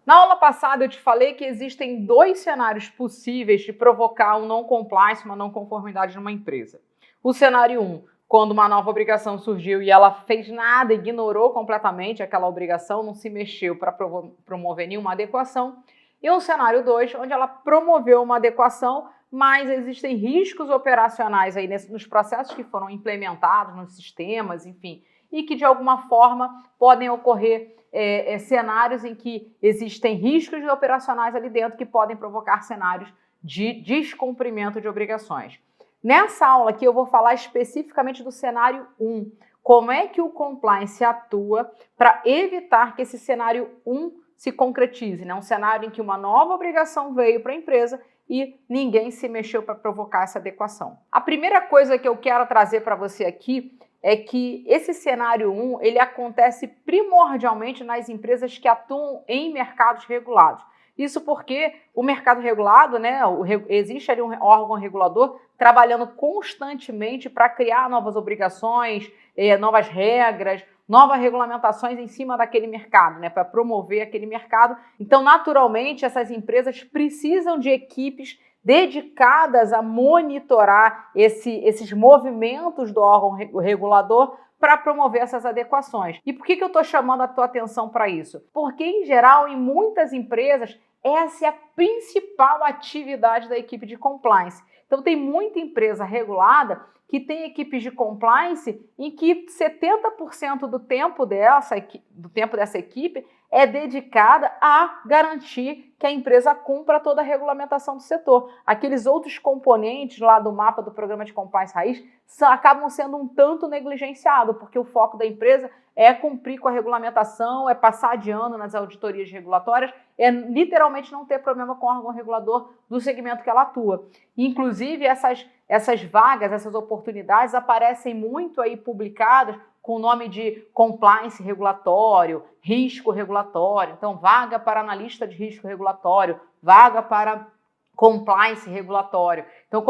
Na aula passada eu te falei que existem dois cenários possíveis de provocar um não compliance, uma não conformidade numa empresa. O cenário 1, quando uma nova obrigação surgiu e ela fez nada, ignorou completamente aquela obrigação, não se mexeu para promover nenhuma adequação. E um cenário 2, onde ela promoveu uma adequação, mas existem riscos operacionais aí nos processos que foram implementados, nos sistemas, enfim, e que de alguma forma podem ocorrer cenários em que existem riscos operacionais ali dentro que podem provocar cenários de descumprimento de obrigações. Nessa aula aqui eu vou falar especificamente do cenário 1, como é que o compliance atua para evitar que esse cenário 1 se concretize, né? Um cenário em que uma nova obrigação veio para a empresa e ninguém se mexeu para provocar essa adequação. A primeira coisa que eu quero trazer para você aqui é que esse cenário 1, ele acontece primordialmente nas empresas que atuam em mercados regulados. Isso porque o mercado regulado, né, existe ali um órgão regulador trabalhando constantemente para criar novas obrigações, novas regras, novas regulamentações em cima daquele mercado, né, para promover aquele mercado. Então, naturalmente, essas empresas precisam de equipes dedicadas a monitorar esses movimentos do órgão regulador para promover essas adequações. E por que eu estou chamando a tua atenção para isso? Porque, em geral, em muitas empresas, essa é a principal atividade da equipe de compliance. Então, tem muita empresa regulada que tem equipes de compliance em que 70% do tempo dessa equipe é dedicada a garantir que a empresa cumpra toda a regulamentação do setor. Aqueles outros componentes lá do mapa do programa de compliance raiz acabam sendo um tanto negligenciados, porque o foco da empresa é cumprir com a regulamentação, é passar de ano nas auditorias regulatórias, é literalmente não ter problema com o órgão regulador do segmento que ela atua. Inclusive, essas vagas, essas oportunidades aparecem muito aí publicadas com o nome de compliance regulatório, risco regulatório. Então, vaga para analista de risco regulatório, vaga para compliance regulatório. Então,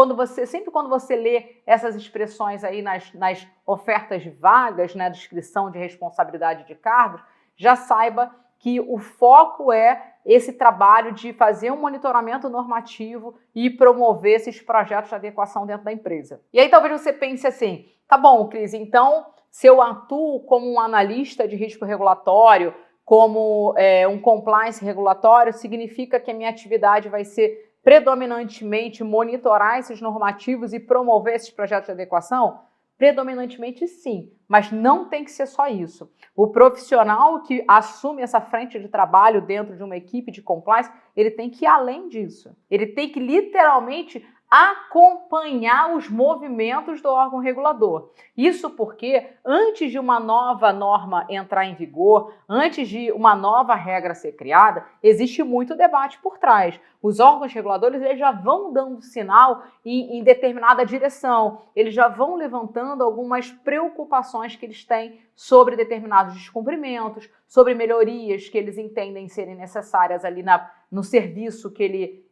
sempre quando você lê essas expressões aí nas ofertas de vagas, né, descrição de responsabilidade de cargos, já saiba que o foco é esse trabalho de fazer um monitoramento normativo e promover esses projetos de adequação dentro da empresa. E aí talvez você pense assim, tá bom, Cris, então se eu atuo como um analista de risco regulatório, como um compliance regulatório, significa que a minha atividade vai ser predominantemente monitorar esses normativos e promover esses projetos de adequação? Predominantemente sim, mas não tem que ser só isso. O profissional que assume essa frente de trabalho dentro de uma equipe de compliance, ele tem que ir além disso. Ele tem que literalmente acompanhar os movimentos do órgão regulador. Isso porque antes de uma nova norma entrar em vigor, antes de uma nova regra ser criada, existe muito debate por trás. Os órgãos reguladores eles já vão dando sinal em determinada direção, eles já vão levantando algumas preocupações que eles têm sobre determinados descumprimentos, sobre melhorias que eles entendem serem necessárias ali no serviço que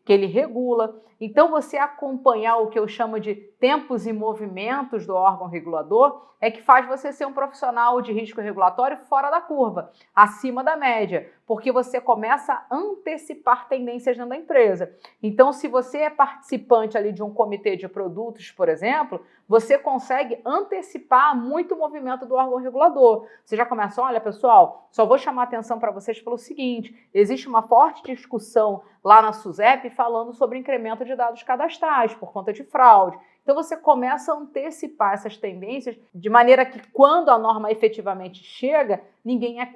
ele regula. Então, você acompanhar o que eu chamo de tempos e movimentos do órgão regulador é que faz você ser um profissional de risco regulatório fora da curva, acima da média, porque você começa a antecipar tendências dentro da empresa. Então, se você é participante ali de um comitê de produtos, por exemplo, você consegue antecipar muito o movimento do órgão regulador. Você já começa, olha pessoal, só vou chamar atenção para vocês pelo seguinte, existe uma forte discussão lá na SUSEP falando sobre incremento de dados cadastrais por conta de fraude. Então você começa a antecipar essas tendências de maneira que quando a norma efetivamente chega, ninguém é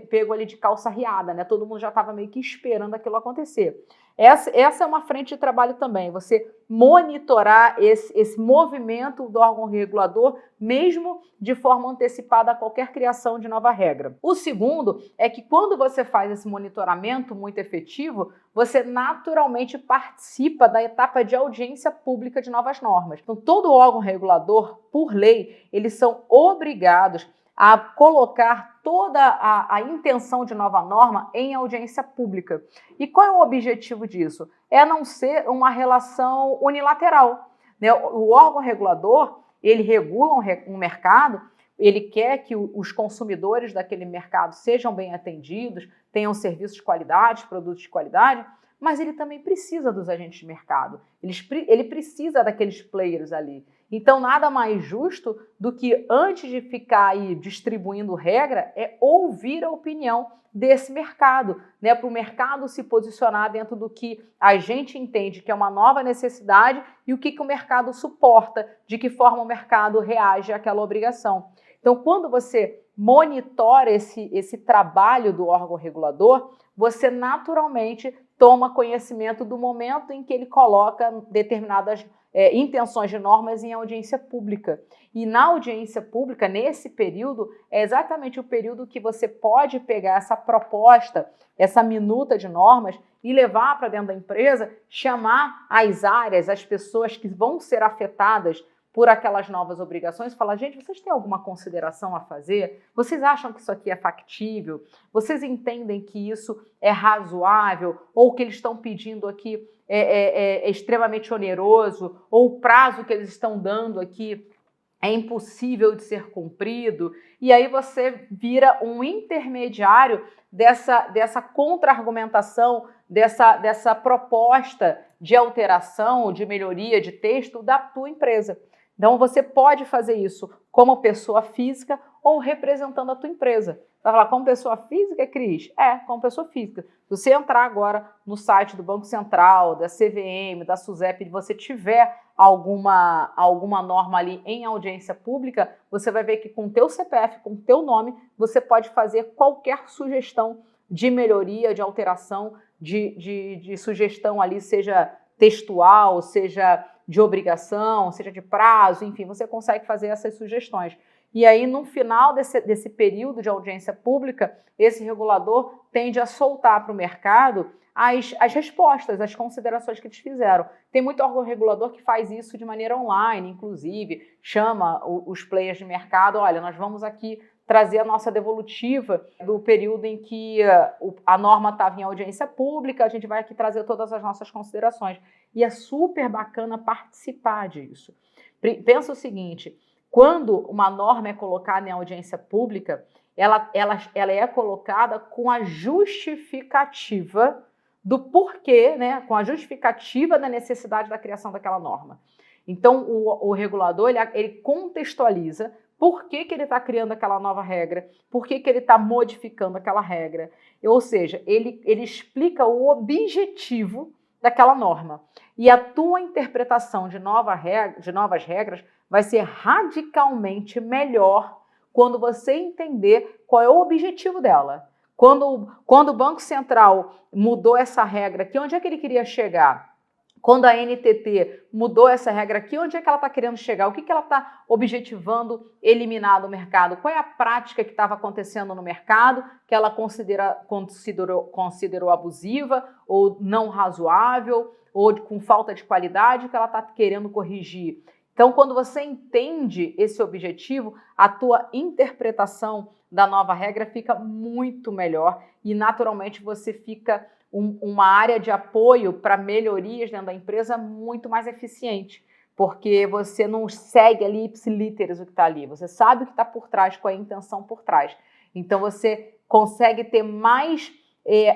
pego ali de calça riada, né? Todo mundo já estava meio que esperando aquilo acontecer. Essa é uma frente de trabalho também, você monitorar esse movimento do órgão regulador, mesmo de forma antecipada a qualquer criação de nova regra. O segundo é que quando você faz esse monitoramento muito efetivo, você naturalmente participa da etapa de audiência pública de novas normas. Então, todo órgão regulador, por lei, eles são obrigados a colocar toda a intenção de nova norma em audiência pública. E qual é o objetivo disso? É não ser uma relação unilateral, né? O órgão regulador, ele regula um mercado ele quer que os consumidores daquele mercado sejam bem atendidos, tenham serviços de qualidade, produtos de qualidade, mas ele também precisa dos agentes de mercado, ele precisa daqueles players ali. Então, nada mais justo do que, antes de ficar aí distribuindo regra, é ouvir a opinião desse mercado, né? Para o mercado se posicionar dentro do que a gente entende que é uma nova necessidade e o que o mercado suporta, de que forma o mercado reage àquela obrigação. Então, quando você monitora esse trabalho do órgão regulador, você naturalmente toma conhecimento do momento em que ele coloca determinadas intenções de normas em audiência pública. E na audiência pública, nesse período, é exatamente o período que você pode pegar essa proposta, essa minuta de normas e levar para dentro da empresa, chamar as áreas, as pessoas que vão ser afetadas por aquelas novas obrigações, falar, gente, vocês têm alguma consideração a fazer? Vocês acham que isso aqui é factível? Vocês entendem que isso é razoável? Ou o que eles estão pedindo aqui é extremamente oneroso? Ou o prazo que eles estão dando aqui é impossível de ser cumprido? E aí você vira um intermediário dessa contra-argumentação, dessa proposta de alteração, de melhoria de texto da tua empresa. Então, você pode fazer isso como pessoa física ou representando a tua empresa. Vai falar, como pessoa física, Cris? Como pessoa física. Se você entrar agora no site do Banco Central, da CVM, da SUSEP, e você tiver alguma norma ali em audiência pública, você vai ver que com o teu CPF, com o teu nome, você pode fazer qualquer sugestão de melhoria, de alteração, de sugestão ali, seja textual, seja de obrigação, seja de prazo, enfim, você consegue fazer essas sugestões. E aí, no final desse período de audiência pública, esse regulador tende a soltar para o mercado as respostas, as considerações que eles fizeram. Tem muito órgão regulador que faz isso de maneira online, inclusive, chama os players de mercado, olha, nós vamos aqui trazer a nossa devolutiva do período em que a norma estava em audiência pública, a gente vai aqui trazer todas as nossas considerações. E é super bacana participar disso. Pensa o seguinte, quando uma norma é colocada em audiência pública, ela é colocada com a justificativa do porquê, né, com a justificativa da necessidade da criação daquela norma. Então, o regulador, ele contextualiza por que ele está criando aquela nova regra, por que ele está modificando aquela regra. Ou seja, ele explica o objetivo daquela norma. E a tua interpretação de novas regras vai ser radicalmente melhor quando você entender qual é o objetivo dela. Quando o Banco Central mudou essa regra aqui, onde é que ele queria chegar? Quando a NTT mudou essa regra aqui, onde é que ela está querendo chegar? O que ela está objetivando eliminar do mercado? Qual é a prática que estava acontecendo no mercado que ela considerou abusiva ou não razoável ou com falta de qualidade que ela está querendo corrigir? Então, quando você entende esse objetivo, a tua interpretação da nova regra fica muito melhor e, naturalmente, você fica uma área de apoio para melhorias dentro da empresa muito mais eficiente, porque você não segue ali ipsilíteres o que está ali, você sabe o que está por trás, qual é a intenção por trás. Então, você consegue ter mais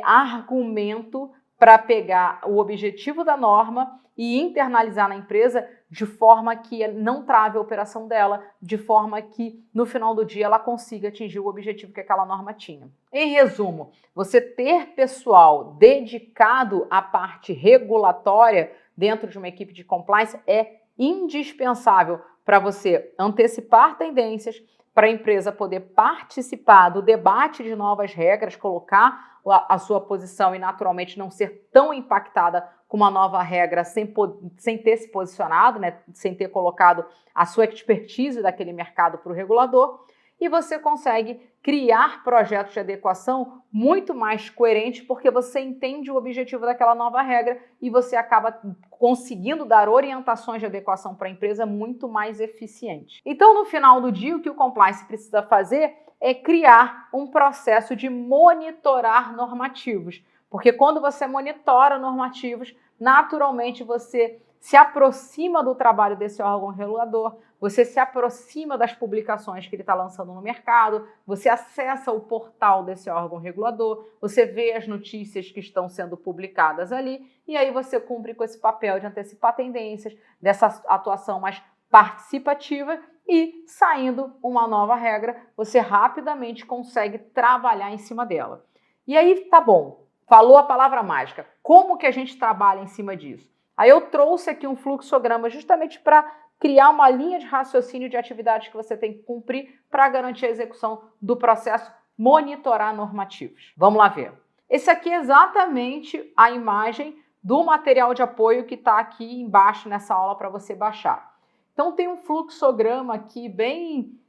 argumento para pegar o objetivo da norma e internalizar na empresa de forma que não trave a operação dela, de forma que no final do dia ela consiga atingir o objetivo que aquela norma tinha. Em resumo, você ter pessoal dedicado à parte regulatória dentro de uma equipe de compliance é indispensável para você antecipar tendências, para a empresa poder participar do debate de novas regras, colocar a sua posição e naturalmente não ser tão impactada com uma nova regra sem ter se posicionado, né, sem ter colocado a sua expertise daquele mercado para o regulador, e você consegue criar projetos de adequação muito mais coerentes porque você entende o objetivo daquela nova regra e você acaba conseguindo dar orientações de adequação para a empresa muito mais eficientes. Então, no final do dia, o que o compliance precisa fazer é criar um processo de monitorar normativos, porque quando você monitora normativos, naturalmente você se aproxima do trabalho desse órgão regulador, você se aproxima das publicações que ele está lançando no mercado, você acessa o portal desse órgão regulador, você vê as notícias que estão sendo publicadas ali, e aí você cumpre com esse papel de antecipar tendências, dessa atuação mais participativa, e saindo uma nova regra, você rapidamente consegue trabalhar em cima dela. E aí, tá bom, falou a palavra mágica. Como que a gente trabalha em cima disso? Aí eu trouxe aqui um fluxograma justamente para criar uma linha de raciocínio de atividades que você tem que cumprir para garantir a execução do processo monitorar normativos. Vamos lá ver. Esse aqui é exatamente a imagem do material de apoio que está aqui embaixo nessa aula para você baixar. Então tem um fluxograma aqui bem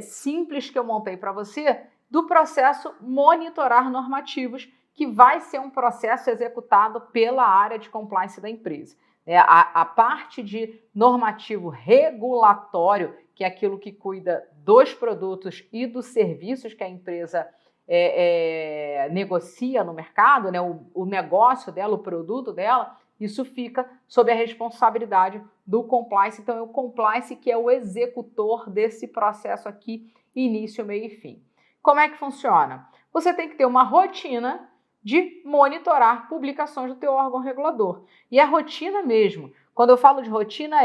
simples que eu montei para você do processo monitorar normativos, que vai ser um processo executado pela área de compliance da empresa. A parte de normativo regulatório, que é aquilo que cuida dos produtos e dos serviços que a empresa negocia no mercado, né? O negócio dela, o produto dela, isso fica sob a responsabilidade do compliance. Então, é o compliance que é o executor desse processo aqui, início, meio e fim. Como é que funciona? Você tem que ter uma rotina de monitorar publicações do teu órgão regulador. E a rotina mesmo, quando eu falo de rotina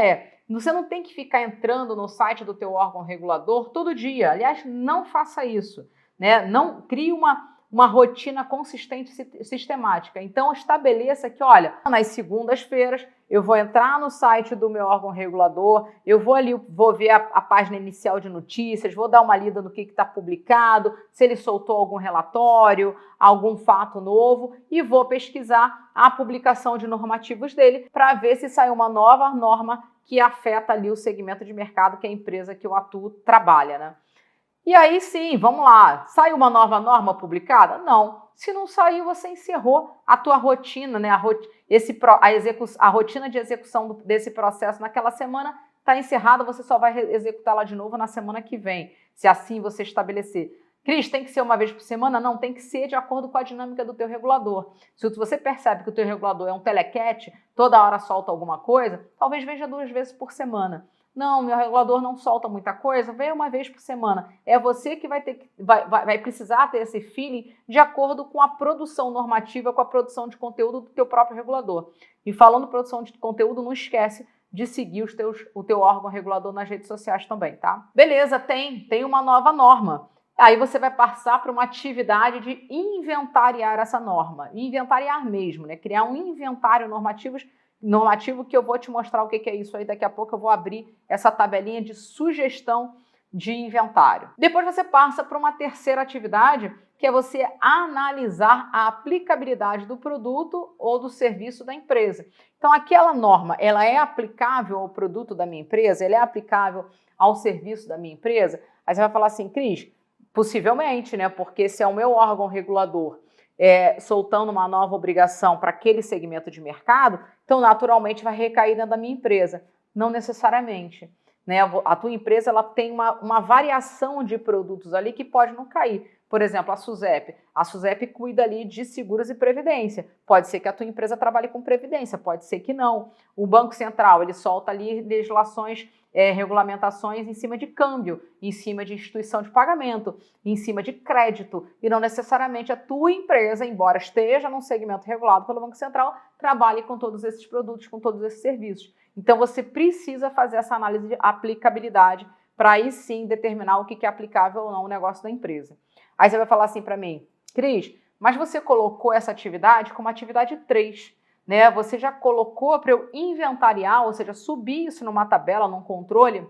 você não tem que ficar entrando no site do teu órgão regulador todo dia. Aliás, não faça isso, né? Não crie uma rotina consistente e sistemática. Então, estabeleça que, olha, nas segundas-feiras eu vou entrar no site do meu órgão regulador, eu vou ver a página inicial de notícias, vou dar uma lida no que está publicado, se ele soltou algum relatório, algum fato novo, e vou pesquisar a publicação de normativos dele para ver se saiu uma nova norma que afeta ali o segmento de mercado que a empresa que eu atuo trabalha, né? E aí sim, vamos lá, saiu uma nova norma publicada? Não. Se não saiu, você encerrou a tua rotina, né? A rotina de execução desse processo naquela semana está encerrada, você só vai executá-la de novo na semana que vem, se assim você estabelecer. Cris, tem que ser uma vez por semana? Não, tem que ser de acordo com a dinâmica do teu regulador. Se você percebe que o teu regulador é um telecat, toda hora solta alguma coisa, talvez veja 2 vezes por semana. Não, meu regulador não solta muita coisa, vem uma vez por semana. É você que vai precisar ter esse feeling de acordo com a produção normativa, com a produção de conteúdo do teu próprio regulador. E falando produção de conteúdo, não esquece de seguir o teu órgão regulador nas redes sociais também, tá? Beleza, tem uma nova norma. Aí você vai passar para uma atividade de inventariar essa norma. Inventariar mesmo, né? Criar um inventário normativo que eu vou te mostrar o que é isso aí. Daqui a pouco eu vou abrir essa tabelinha de sugestão de inventário. Depois você passa para uma terceira atividade, que é você analisar a aplicabilidade do produto ou do serviço da empresa. Então, aquela norma, ela é aplicável ao produto da minha empresa? Ela é aplicável ao serviço da minha empresa? Aí você vai falar assim, Cris, possivelmente, né? Porque se é o meu órgão regulador soltando uma nova obrigação para aquele segmento de mercado, então naturalmente vai recair dentro da minha empresa. Não necessariamente, né? A tua empresa ela tem uma variação de produtos ali que pode não cair. Por exemplo, a SUSEP cuida ali de seguros e previdência. Pode ser que a tua empresa trabalhe com previdência, pode ser que não. O Banco Central, ele solta ali legislações, regulamentações em cima de câmbio, em cima de instituição de pagamento, em cima de crédito, e não necessariamente a tua empresa, embora esteja num segmento regulado pelo Banco Central, trabalhe com todos esses produtos, com todos esses serviços. Então, você precisa fazer essa análise de aplicabilidade para aí sim determinar o que é aplicável ou não no negócio da empresa. Aí você vai falar assim para mim, Cris, mas você colocou essa atividade como atividade 3, né? Você já colocou para eu inventariar, ou seja, subir isso numa tabela, num controle,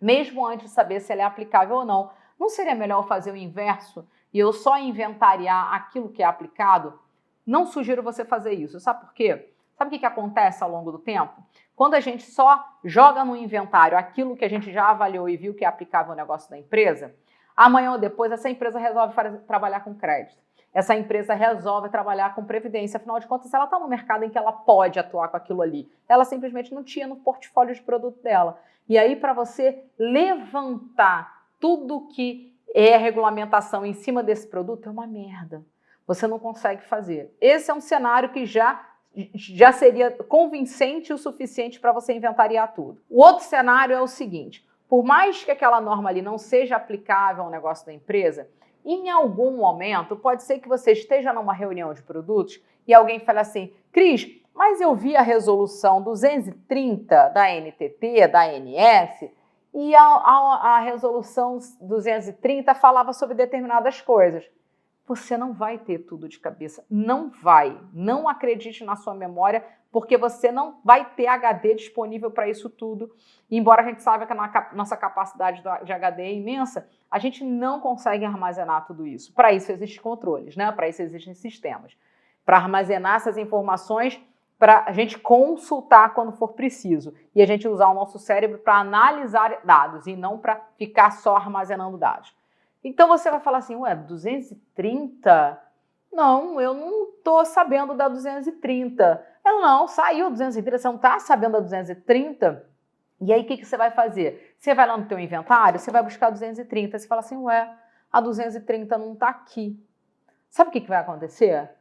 mesmo antes de saber se ela é aplicável ou não. Não seria melhor fazer o inverso e eu só inventariar aquilo que é aplicado? Não sugiro você fazer isso. Sabe por quê? Sabe o que acontece ao longo do tempo? Quando a gente só joga no inventário aquilo que a gente já avaliou e viu que é aplicável ao negócio da empresa, amanhã ou depois essa empresa resolve trabalhar com crédito. Essa empresa resolve trabalhar com previdência. Afinal de contas, ela está no mercado em que ela pode atuar com aquilo ali. Ela simplesmente não tinha no portfólio de produto dela. E aí, para você levantar tudo que é regulamentação em cima desse produto, é uma merda. Você não consegue fazer. Esse é um cenário que já já seria convincente o suficiente para você inventariar tudo. O outro cenário é o seguinte: por mais que aquela norma ali não seja aplicável ao negócio da empresa, em algum momento pode ser que você esteja numa reunião de produtos e alguém fale assim: Cris, mas eu vi a resolução 230 da NTT, da ANS, e a resolução 230 falava sobre determinadas coisas. Você não vai ter tudo de cabeça, não vai. Não acredite na sua memória, porque você não vai ter HD disponível para isso tudo. E embora a gente saiba que a nossa capacidade de HD é imensa, a gente não consegue armazenar tudo isso. Para isso existem controles, né? Para isso existem sistemas. Para armazenar essas informações, para a gente consultar quando for preciso. E a gente usar o nosso cérebro para analisar dados e não para ficar só armazenando dados. Então você vai falar assim: ué, 230? Não, eu não estou sabendo da 230. Ela não, saiu 230, você não está sabendo da 230? E aí o que você vai fazer? Você vai lá no teu inventário, você vai buscar 230, você fala assim: ué, a 230 não está aqui. Sabe o que vai acontecer?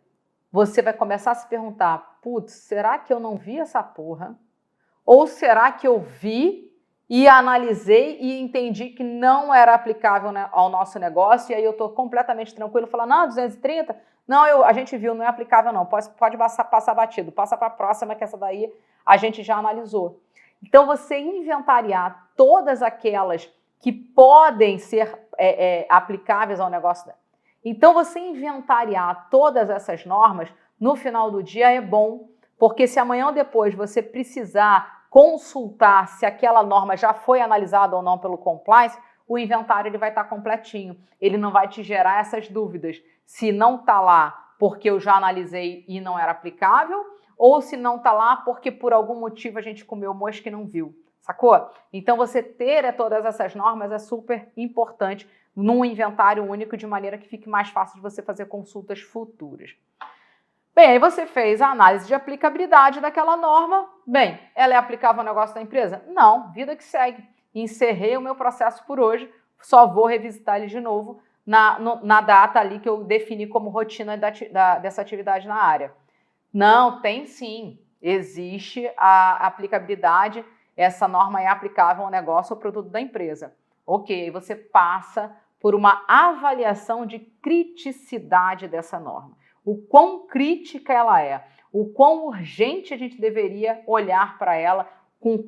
Você vai começar a se perguntar: putz, será que eu não vi essa porra? Ou será que eu vi e analisei e entendi que não era aplicável, né, ao nosso negócio, e aí eu estou completamente tranquilo, falando: não, 230, não, a gente viu, não é aplicável não, pode passar batido, passa para a próxima, que essa daí a gente já analisou. Então, você inventariar todas aquelas que podem ser aplicáveis ao negócio. Então, você inventariar todas essas normas, no final do dia é bom, porque se amanhã ou depois você precisar consultar se aquela norma já foi analisada ou não pelo compliance, o inventário ele vai estar completinho. Ele não vai te gerar essas dúvidas. Se não está lá porque eu já analisei e não era aplicável, ou se não está lá porque por algum motivo a gente comeu mosca e não viu. Sacou? Então você ter todas essas normas é super importante num inventário único, de maneira que fique mais fácil de você fazer consultas futuras. Bem, aí você fez a análise de aplicabilidade daquela norma. Bem, ela é aplicável ao negócio da empresa? Não, vida que segue. Encerrei o meu processo por hoje, só vou revisitar ele de novo na data ali que eu defini como rotina dessa atividade na área. Não, tem sim. Existe a aplicabilidade, essa norma é aplicável ao negócio ou produto da empresa. Ok, você passa por uma avaliação de criticidade dessa norma. O quão crítica ela é, o quão urgente a gente deveria olhar para ela, com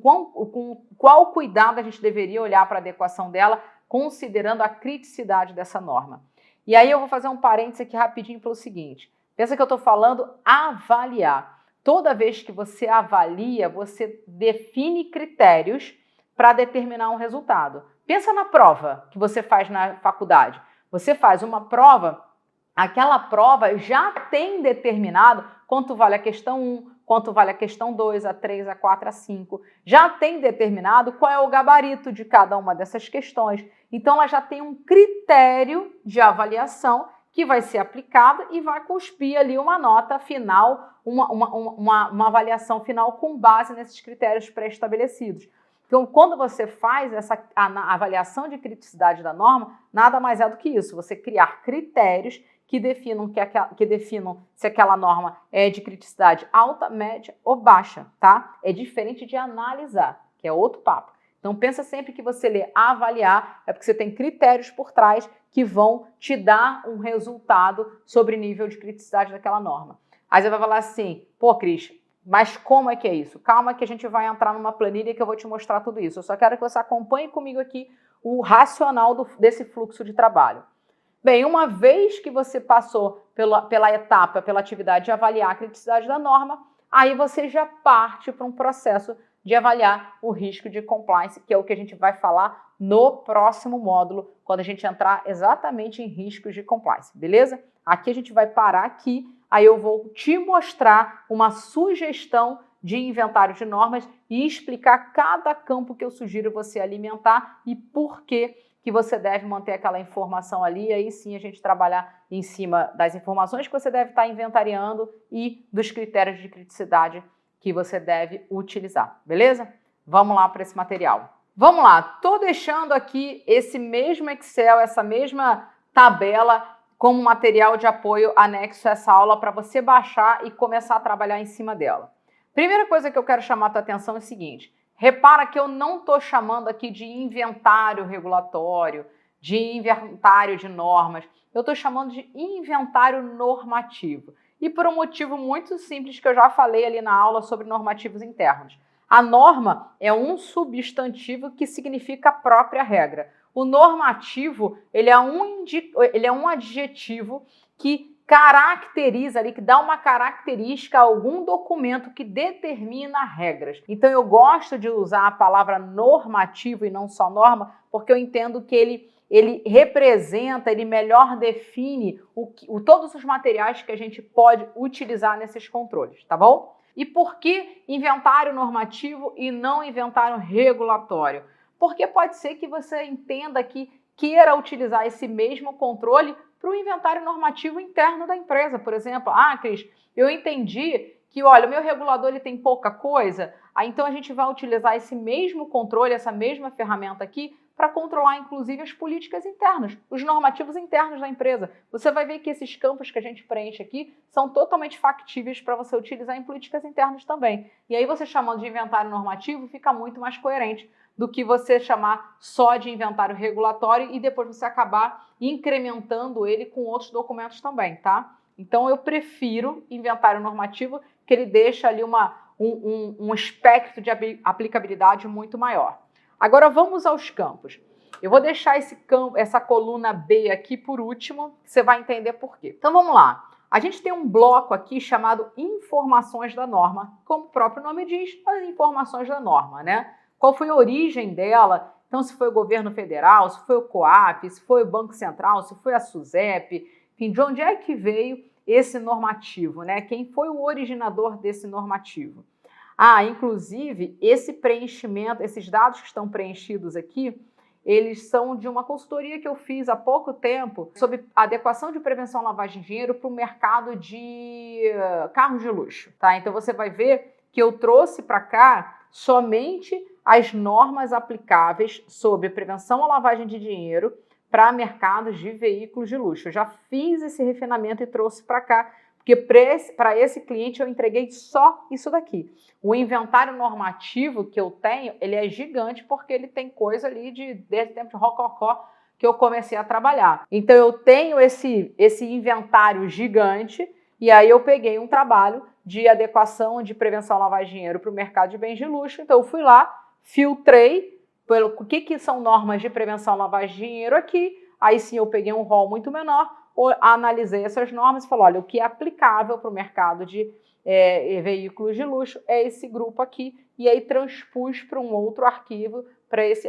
qual cuidado a gente deveria olhar para a adequação dela, considerando a criticidade dessa norma. E aí eu vou fazer um parênteses aqui rapidinho pelo seguinte: pensa que eu estou falando avaliar. Toda vez que você avalia, você define critérios para determinar um resultado. Pensa na prova que você faz na faculdade. Você faz uma prova, aquela prova já tem determinado quanto vale a questão 1, quanto vale a questão 2, a 3, a 4, a 5. Já tem determinado qual é o gabarito de cada uma dessas questões. Então, ela já tem um critério de avaliação que vai ser aplicado e vai cuspir ali uma nota final, uma avaliação final com base nesses critérios pré-estabelecidos. Então, quando você faz a avaliação de criticidade da norma, nada mais é do que isso: você criar critérios que definam se aquela norma é de criticidade alta, média ou baixa, tá? É diferente de analisar, que é outro papo. Então, pensa sempre que você lê avaliar, é porque você tem critérios por trás que vão te dar um resultado sobre nível de criticidade daquela norma. Aí você vai falar assim: pô, Cris, mas como é que é isso? Calma que a gente vai entrar numa planilha que eu vou te mostrar tudo isso. Eu só quero que você acompanhe comigo aqui o racional desse fluxo de trabalho. Bem, uma vez que você passou pela etapa, pela atividade de avaliar a criticidade da norma, aí você já parte para um processo de avaliar o risco de compliance, que é o que a gente vai falar no próximo módulo, quando a gente entrar exatamente em riscos de compliance, beleza? Aqui a gente vai parar aqui, aí eu vou te mostrar uma sugestão de inventário de normas e explicar cada campo que eu sugiro você alimentar e por que você deve manter aquela informação ali, e aí sim a gente trabalhar em cima das informações que você deve estar inventariando e dos critérios de criticidade que você deve utilizar, beleza? Vamos lá para esse material. Vamos lá, estou deixando aqui esse mesmo Excel, essa mesma tabela como material de apoio anexo a essa aula para você baixar e começar a trabalhar em cima dela. Primeira coisa que eu quero chamar a tua atenção é o seguinte: repara que eu não estou chamando aqui de inventário regulatório, de inventário de normas, eu estou chamando de inventário normativo. E por um motivo muito simples que eu já falei ali na aula sobre normativos internos. A norma é um substantivo que significa a própria regra. O normativo, ele é um adjetivo que caracteriza ali, que dá uma característica a algum documento que determina regras. Então eu gosto de usar a palavra normativo e não só norma, porque eu entendo que ele representa, ele melhor define todos os materiais que a gente pode utilizar nesses controles, tá bom? E por que inventário normativo e não inventário regulatório? Porque pode ser que você entenda que queira utilizar esse mesmo controle para o inventário normativo interno da empresa. Por exemplo, Cris, eu entendi que, olha, o meu regulador ele tem pouca coisa, então a gente vai utilizar esse mesmo controle, essa mesma ferramenta aqui, para controlar, inclusive, as políticas internas, os normativos internos da empresa. Você vai ver que esses campos que a gente preenche aqui são totalmente factíveis para você utilizar em políticas internas também. E aí você chamando de inventário normativo fica muito mais coerente do que você chamar só de inventário regulatório e depois você acabar incrementando ele com outros documentos também, tá? Então eu prefiro inventário normativo, que ele deixa ali um espectro de aplicabilidade muito maior. Agora vamos aos campos. Eu vou deixar essa coluna B aqui por último, você vai entender por quê. Então vamos lá. A gente tem um bloco aqui chamado informações da norma, como o próprio nome diz, as informações da norma, né? Qual foi a origem dela? Então, se foi o governo federal, se foi o COAF, se foi o Banco Central, se foi a SUSEP, enfim, de onde é que veio esse normativo, né? Quem foi o originador desse normativo? Inclusive, esse preenchimento, esses dados que estão preenchidos aqui, eles são de uma consultoria que eu fiz há pouco tempo sobre adequação de prevenção à lavagem de dinheiro para o mercado de carros de luxo, tá? Então, você vai ver que eu trouxe para cá somente as normas aplicáveis sobre prevenção à lavagem de dinheiro para mercados de veículos de luxo. Eu já fiz esse refinamento e trouxe para cá, porque para esse cliente eu entreguei só isso daqui. O inventário normativo que eu tenho, ele é gigante porque ele tem coisa ali desde o tempo de rococó que eu comecei a trabalhar. Então eu tenho esse inventário gigante e aí eu peguei um trabalho de adequação de prevenção à lavagem de dinheiro para o mercado de bens de luxo. Então eu fui lá, filtrei pelo que são normas de prevenção à lavagem de dinheiro aqui, aí sim eu peguei um rol muito menor, analisei essas normas e falei, olha, o que é aplicável para o mercado de veículos de luxo é esse grupo aqui, e aí transpus para um outro arquivo,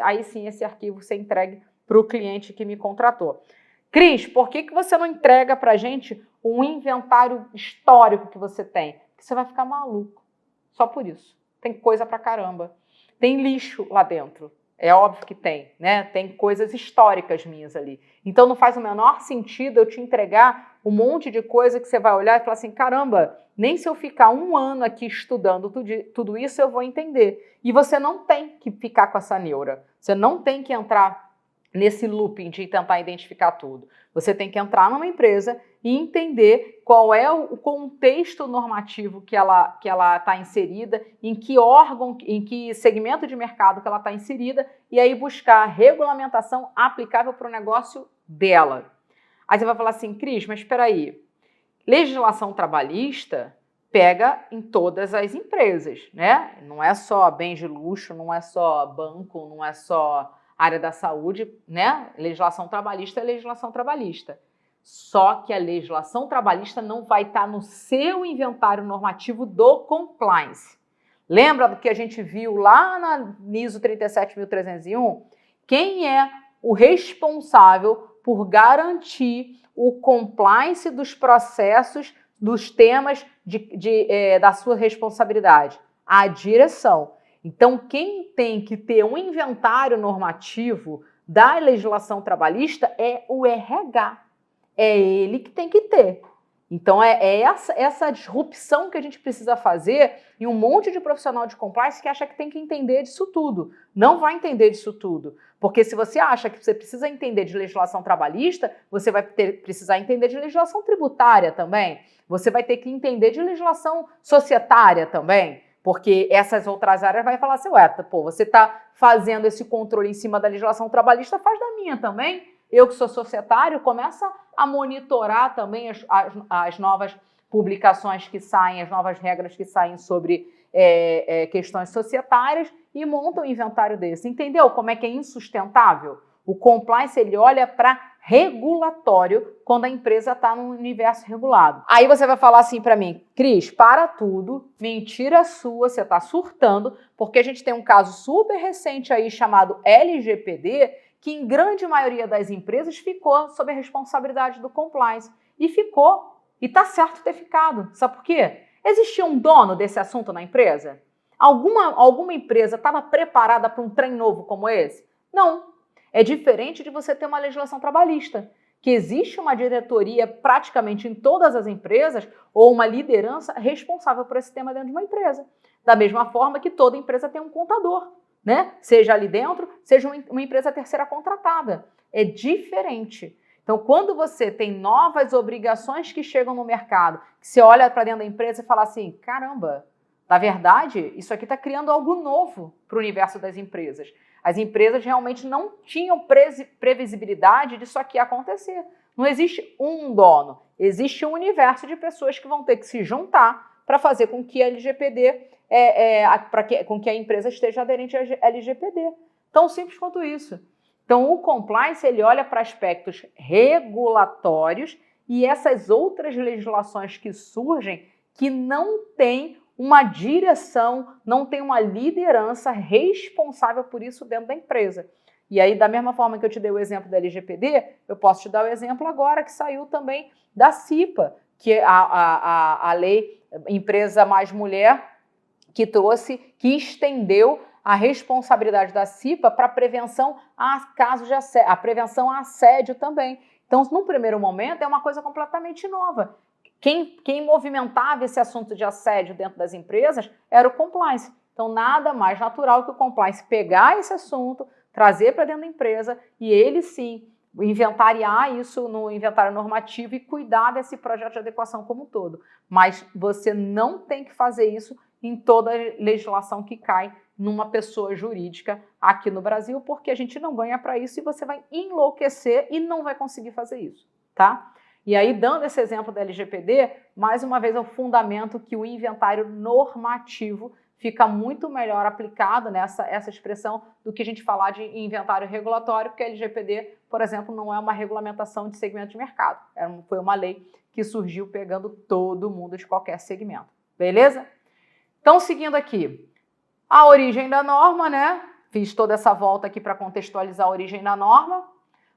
aí sim esse arquivo ser entregue para o cliente que me contratou. Cris, por que você não entrega para a gente um inventário histórico que você tem? Porque você vai ficar maluco, só por isso. Tem coisa pra caramba. Tem lixo lá dentro. É óbvio que tem, né? Tem coisas históricas minhas ali. Então não faz o menor sentido eu te entregar um monte de coisa que você vai olhar e falar assim, caramba, nem se eu ficar um ano aqui estudando tudo isso eu vou entender. E você não tem que ficar com essa neura. Você não tem que entrar nesse looping de tentar identificar tudo. Você tem que entrar numa empresa e entender qual é o contexto normativo que ela está inserida, em que órgão, em que segmento de mercado que ela está inserida, e aí buscar a regulamentação aplicável para o negócio dela. Aí você vai falar assim, Cris, mas espera aí, legislação trabalhista pega em todas as empresas, né? Não é só bens de luxo, não é só banco, não é só área da saúde, né? Legislação trabalhista é legislação trabalhista. Só que a legislação trabalhista não vai estar no seu inventário normativo do compliance. Lembra do que a gente viu lá na ISO 37301? Quem é o responsável por garantir o compliance dos processos, dos temas da sua responsabilidade? A direção. Então, quem tem que ter um inventário normativo da legislação trabalhista é o RH. É ele que tem que ter. Então, é essa disrupção que a gente precisa fazer e um monte de profissional de compliance que acha que tem que entender disso tudo. Não vai entender disso tudo. Porque se você acha que você precisa entender de legislação trabalhista, você vai precisar entender de legislação tributária também. Você vai ter que entender de legislação societária também. Porque essas outras áreas vai falar assim, ué, pô, você está fazendo esse controle em cima da legislação trabalhista, faz da minha também. Eu que sou societário, começa a monitorar também as novas publicações que saem, as novas regras que saem sobre questões societárias e monta um inventário desse. Entendeu como é que é insustentável? O compliance, ele olha para regulatório quando a empresa está no universo regulado. Aí você vai falar assim para mim, Cris, para tudo, mentira sua, você está surtando, porque a gente tem um caso super recente aí chamado LGPD, que em grande maioria das empresas ficou sob a responsabilidade do compliance. E ficou. E está certo ter ficado. Sabe por quê? Existia um dono desse assunto na empresa? Alguma empresa estava preparada para um trem novo como esse? Não. É diferente de você ter uma legislação trabalhista, que existe uma diretoria praticamente em todas as empresas ou uma liderança responsável por esse tema dentro de uma empresa. Da mesma forma que toda empresa tem um contador, né? Seja ali dentro, seja uma empresa terceira contratada. É diferente. Então, quando você tem novas obrigações que chegam no mercado, que você olha para dentro da empresa e fala assim, caramba, na verdade, isso aqui está criando algo novo para o universo das empresas. As empresas realmente não tinham previsibilidade disso aqui acontecer. Não existe um dono, existe um universo de pessoas que vão ter que se juntar para fazer com que a LGPD, com que a empresa esteja aderente à LGPD. Tão simples quanto isso. Então, o compliance, ele olha para aspectos regulatórios e essas outras legislações que surgem que não têm uma direção, não tem uma liderança responsável por isso dentro da empresa. E aí, da mesma forma que eu te dei o exemplo da LGPD, eu posso te dar o exemplo agora que saiu também da CIPA, que é a lei Empresa Mais Mulher, que estendeu a responsabilidade da CIPA para prevenção a casos de assédio, a prevenção a assédio também. Então, num primeiro momento, é uma coisa completamente nova. Quem movimentava esse assunto de assédio dentro das empresas era o compliance. Então, nada mais natural que o compliance pegar esse assunto, trazer para dentro da empresa e ele sim inventariar isso no inventário normativo e cuidar desse projeto de adequação como um todo. Mas você não tem que fazer isso em toda legislação que cai numa pessoa jurídica aqui no Brasil, porque a gente não ganha para isso e você vai enlouquecer e não vai conseguir fazer isso, tá? E aí, dando esse exemplo da LGPD, mais uma vez é o fundamento que o inventário normativo fica muito melhor aplicado essa expressão do que a gente falar de inventário regulatório, porque a LGPD, por exemplo, não é uma regulamentação de segmento de mercado. Foi uma lei que surgiu pegando todo mundo de qualquer segmento. Beleza? Então, seguindo aqui, a origem da norma, né? Fiz toda essa volta aqui para contextualizar a origem da norma.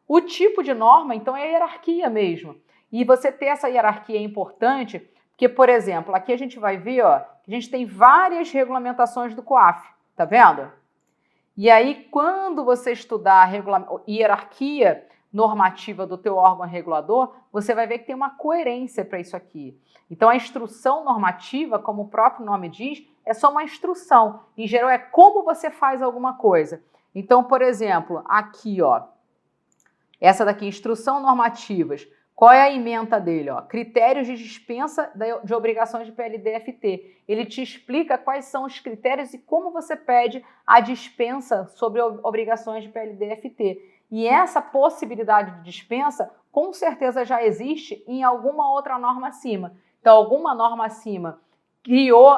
O tipo de norma, então, é a hierarquia mesmo. E você ter essa hierarquia é importante, porque, por exemplo, aqui a gente vai ver, ó, que a gente tem várias regulamentações do COAF, tá vendo? E aí, quando você estudar a hierarquia normativa do teu órgão regulador, você vai ver que tem uma coerência para isso aqui. Então, a instrução normativa, como o próprio nome diz, é só uma instrução. Em geral, é como você faz alguma coisa. Então, por exemplo, aqui, ó, essa daqui, instrução normativas. Qual é a ementa dele? Ó? Critérios de dispensa de obrigações de PLD-FT. Ele te explica quais são os critérios e como você pede a dispensa sobre obrigações de PLD-FT. E essa possibilidade de dispensa, com certeza já existe em alguma outra norma acima. Então, alguma norma acima criou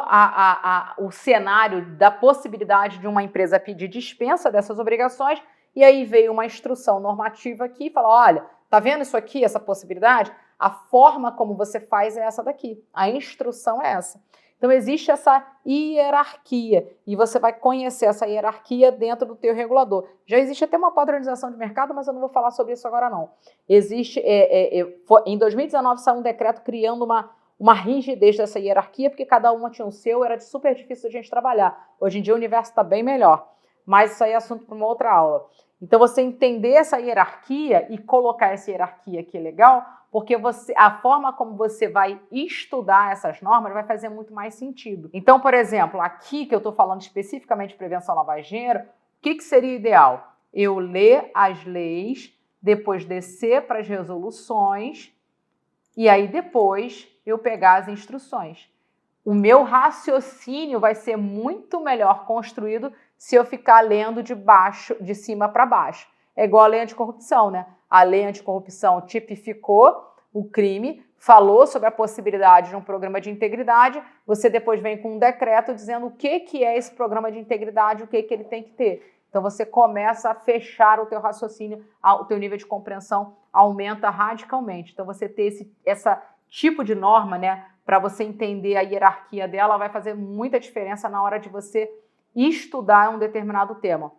o cenário da possibilidade de uma empresa pedir dispensa dessas obrigações e aí veio uma instrução normativa aqui e falou, olha, tá vendo isso aqui, essa possibilidade? A forma como você faz é essa daqui. A instrução é essa. Então, existe essa hierarquia e você vai conhecer essa hierarquia dentro do teu regulador. Já existe até uma padronização de mercado, mas eu não vou falar sobre isso agora, não. Existe, em 2019, saiu um decreto criando uma rigidez dessa hierarquia, porque cada uma tinha o seu, era super difícil a gente trabalhar. Hoje em dia, o universo está bem melhor. Mas isso aí é assunto para uma outra aula. Então, você entender essa hierarquia e colocar essa hierarquia aqui é legal, porque a forma como você vai estudar essas normas vai fazer muito mais sentido. Então, por exemplo, aqui que eu estou falando especificamente de prevenção à lavagem de dinheiro, o que seria ideal? eu ler as leis, depois descer para as resoluções e aí depois eu pegar as instruções. O meu raciocínio vai ser muito melhor construído se eu ficar lendo de cima para baixo. É igual a lei anticorrupção, né? A lei anticorrupção tipificou o crime, falou sobre a possibilidade de um programa de integridade, você depois vem com um decreto dizendo o que é esse programa de integridade, o que ele tem que ter. Então você começa a fechar o teu raciocínio, o teu nível de compreensão aumenta radicalmente. Então você ter esse tipo de norma, né, para você entender a hierarquia dela, vai fazer muita diferença na hora de você estudar um determinado tema.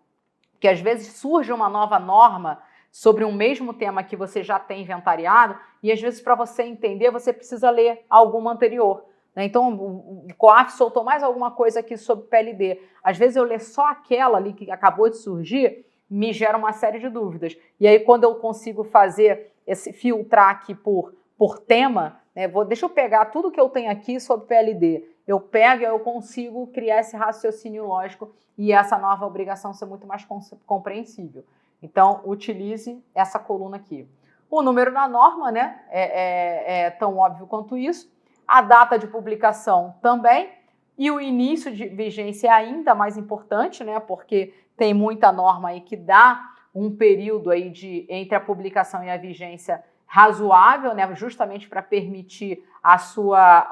Porque às vezes surge uma nova norma sobre um mesmo tema que você já tem inventariado e às vezes para você entender você precisa ler alguma anterior. Né? Então o COAF soltou mais alguma coisa aqui sobre PLD. Às vezes eu ler só aquela ali que acabou de surgir me gera uma série de dúvidas. E aí quando eu consigo fazer esse filtrar aqui por tema, né, deixa eu pegar tudo que eu tenho aqui sobre PLD, eu pego e eu consigo criar esse raciocínio lógico e essa nova obrigação ser muito mais compreensível. Então, utilize essa coluna aqui. O número da norma, né, é tão óbvio quanto isso. A data de publicação também. E o início de vigência é ainda mais importante, né, porque tem muita norma aí que dá um período aí entre a publicação e a vigência razoável, né, justamente para permitir a sua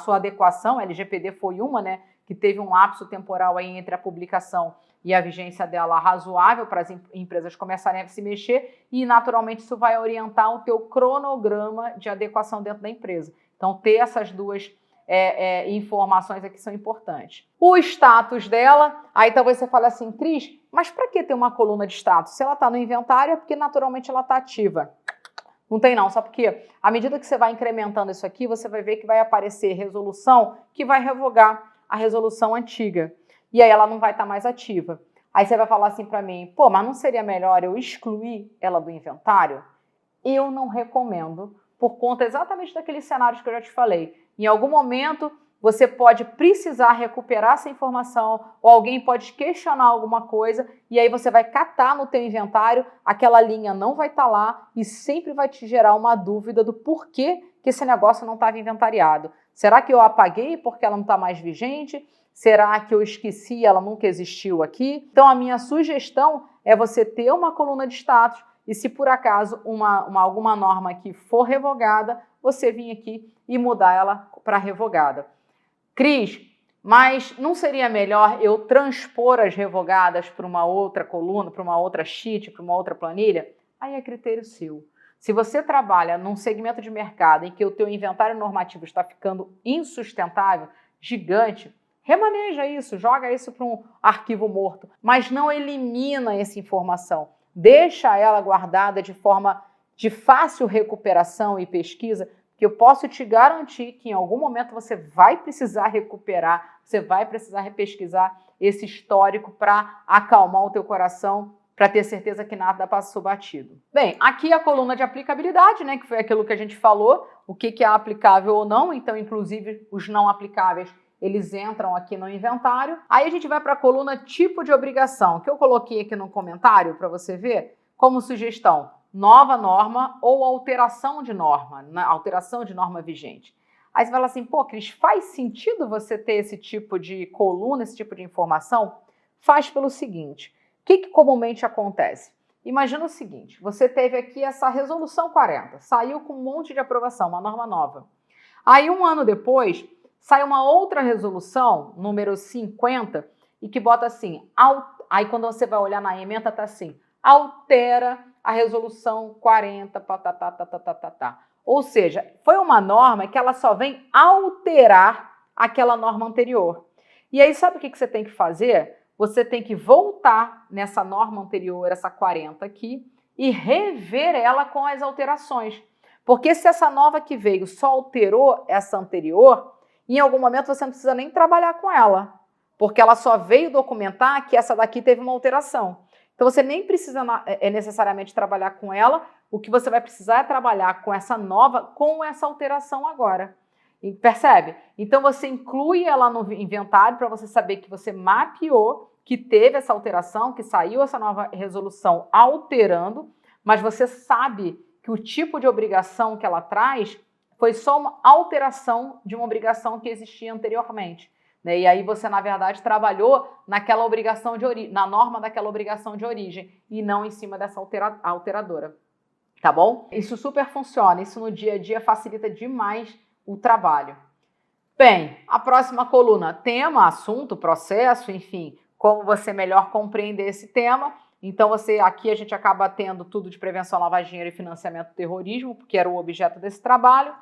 adequação. A LGPD foi uma, né, que teve um lapso temporal aí entre a publicação e a vigência dela razoável para as empresas começarem a se mexer e, naturalmente, isso vai orientar o teu cronograma de adequação dentro da empresa. Então, ter essas duas informações aqui são importantes. O status dela, aí talvez você fale assim, Cris, mas para que ter uma coluna de status? Se ela está no inventário é porque, naturalmente, ela está ativa. Não tem não, só porque à medida que você vai incrementando isso aqui, você vai ver que vai aparecer resolução que vai revogar a resolução antiga. E aí ela não vai estar mais ativa. Aí você vai falar assim para mim, pô, mas não seria melhor eu excluir ela do inventário? Eu não recomendo, por conta exatamente daqueles cenários que eu já te falei. Em algum momento, você pode precisar recuperar essa informação ou alguém pode questionar alguma coisa e aí você vai catar no teu inventário, aquela linha não vai estar lá e sempre vai te gerar uma dúvida do porquê que esse negócio não estava inventariado. Será que eu apaguei porque ela não está mais vigente? Será que eu esqueci, ela nunca existiu aqui? Então a minha sugestão é você ter uma coluna de status e se por acaso alguma norma aqui for revogada, você vir aqui e mudar ela para revogada. Cris, mas não seria melhor eu transpor as revogadas para uma outra coluna, para uma outra sheet, para uma outra planilha? Aí é critério seu. Se você trabalha num segmento de mercado em que o teu inventário normativo está ficando insustentável, gigante, remaneja isso, joga isso para um arquivo morto, mas não elimina essa informação. Deixa ela guardada de forma de fácil recuperação e pesquisa, que eu posso te garantir que em algum momento você vai precisar recuperar, você vai precisar repesquisar esse histórico para acalmar o teu coração, para ter certeza que nada passou batido. Bem, aqui a coluna de aplicabilidade, né, que foi aquilo que a gente falou, o que é aplicável ou não, então inclusive os não aplicáveis, eles entram aqui no inventário. Aí a gente vai para a coluna tipo de obrigação, que eu coloquei aqui no comentário para você ver como sugestão. Nova norma ou alteração de norma vigente. Aí você fala assim, pô, Cris, faz sentido você ter esse tipo de coluna, esse tipo de informação? Faz pelo seguinte, o que comumente acontece? Imagina o seguinte, você teve aqui essa resolução 40, saiu com um monte de aprovação, uma norma nova. Aí um ano depois, sai uma outra resolução, número 50, e que bota assim, aí quando você vai olhar na ementa, tá assim, altera a resolução 40, Ou seja, foi uma norma que ela só vem alterar aquela norma anterior. E aí, sabe o que você tem que fazer? Você tem que voltar nessa norma anterior, essa 40 aqui, e rever ela com as alterações. Porque se essa nova que veio só alterou essa anterior, em algum momento você não precisa nem trabalhar com ela, porque ela só veio documentar que essa daqui teve uma alteração. Então, você nem precisa necessariamente trabalhar com ela, o que você vai precisar é trabalhar com essa nova, com essa alteração agora. Percebe? Então você inclui ela no inventário para você saber que você mapeou, que teve essa alteração, que saiu essa nova resolução alterando, mas você sabe que o tipo de obrigação que ela traz foi só uma alteração de uma obrigação que existia anteriormente. Né? E aí você, na verdade, trabalhou naquela obrigação de na norma daquela obrigação de origem e não em cima dessa alteradora. Tá bom? Isso super funciona, isso no dia a dia facilita demais o trabalho. Bem, a próxima coluna, tema, assunto, processo, enfim, como você melhor compreender esse tema. Então, aqui a gente acaba tendo tudo de prevenção à lavagem de dinheiro e financiamento do terrorismo, porque era o objeto desse trabalho.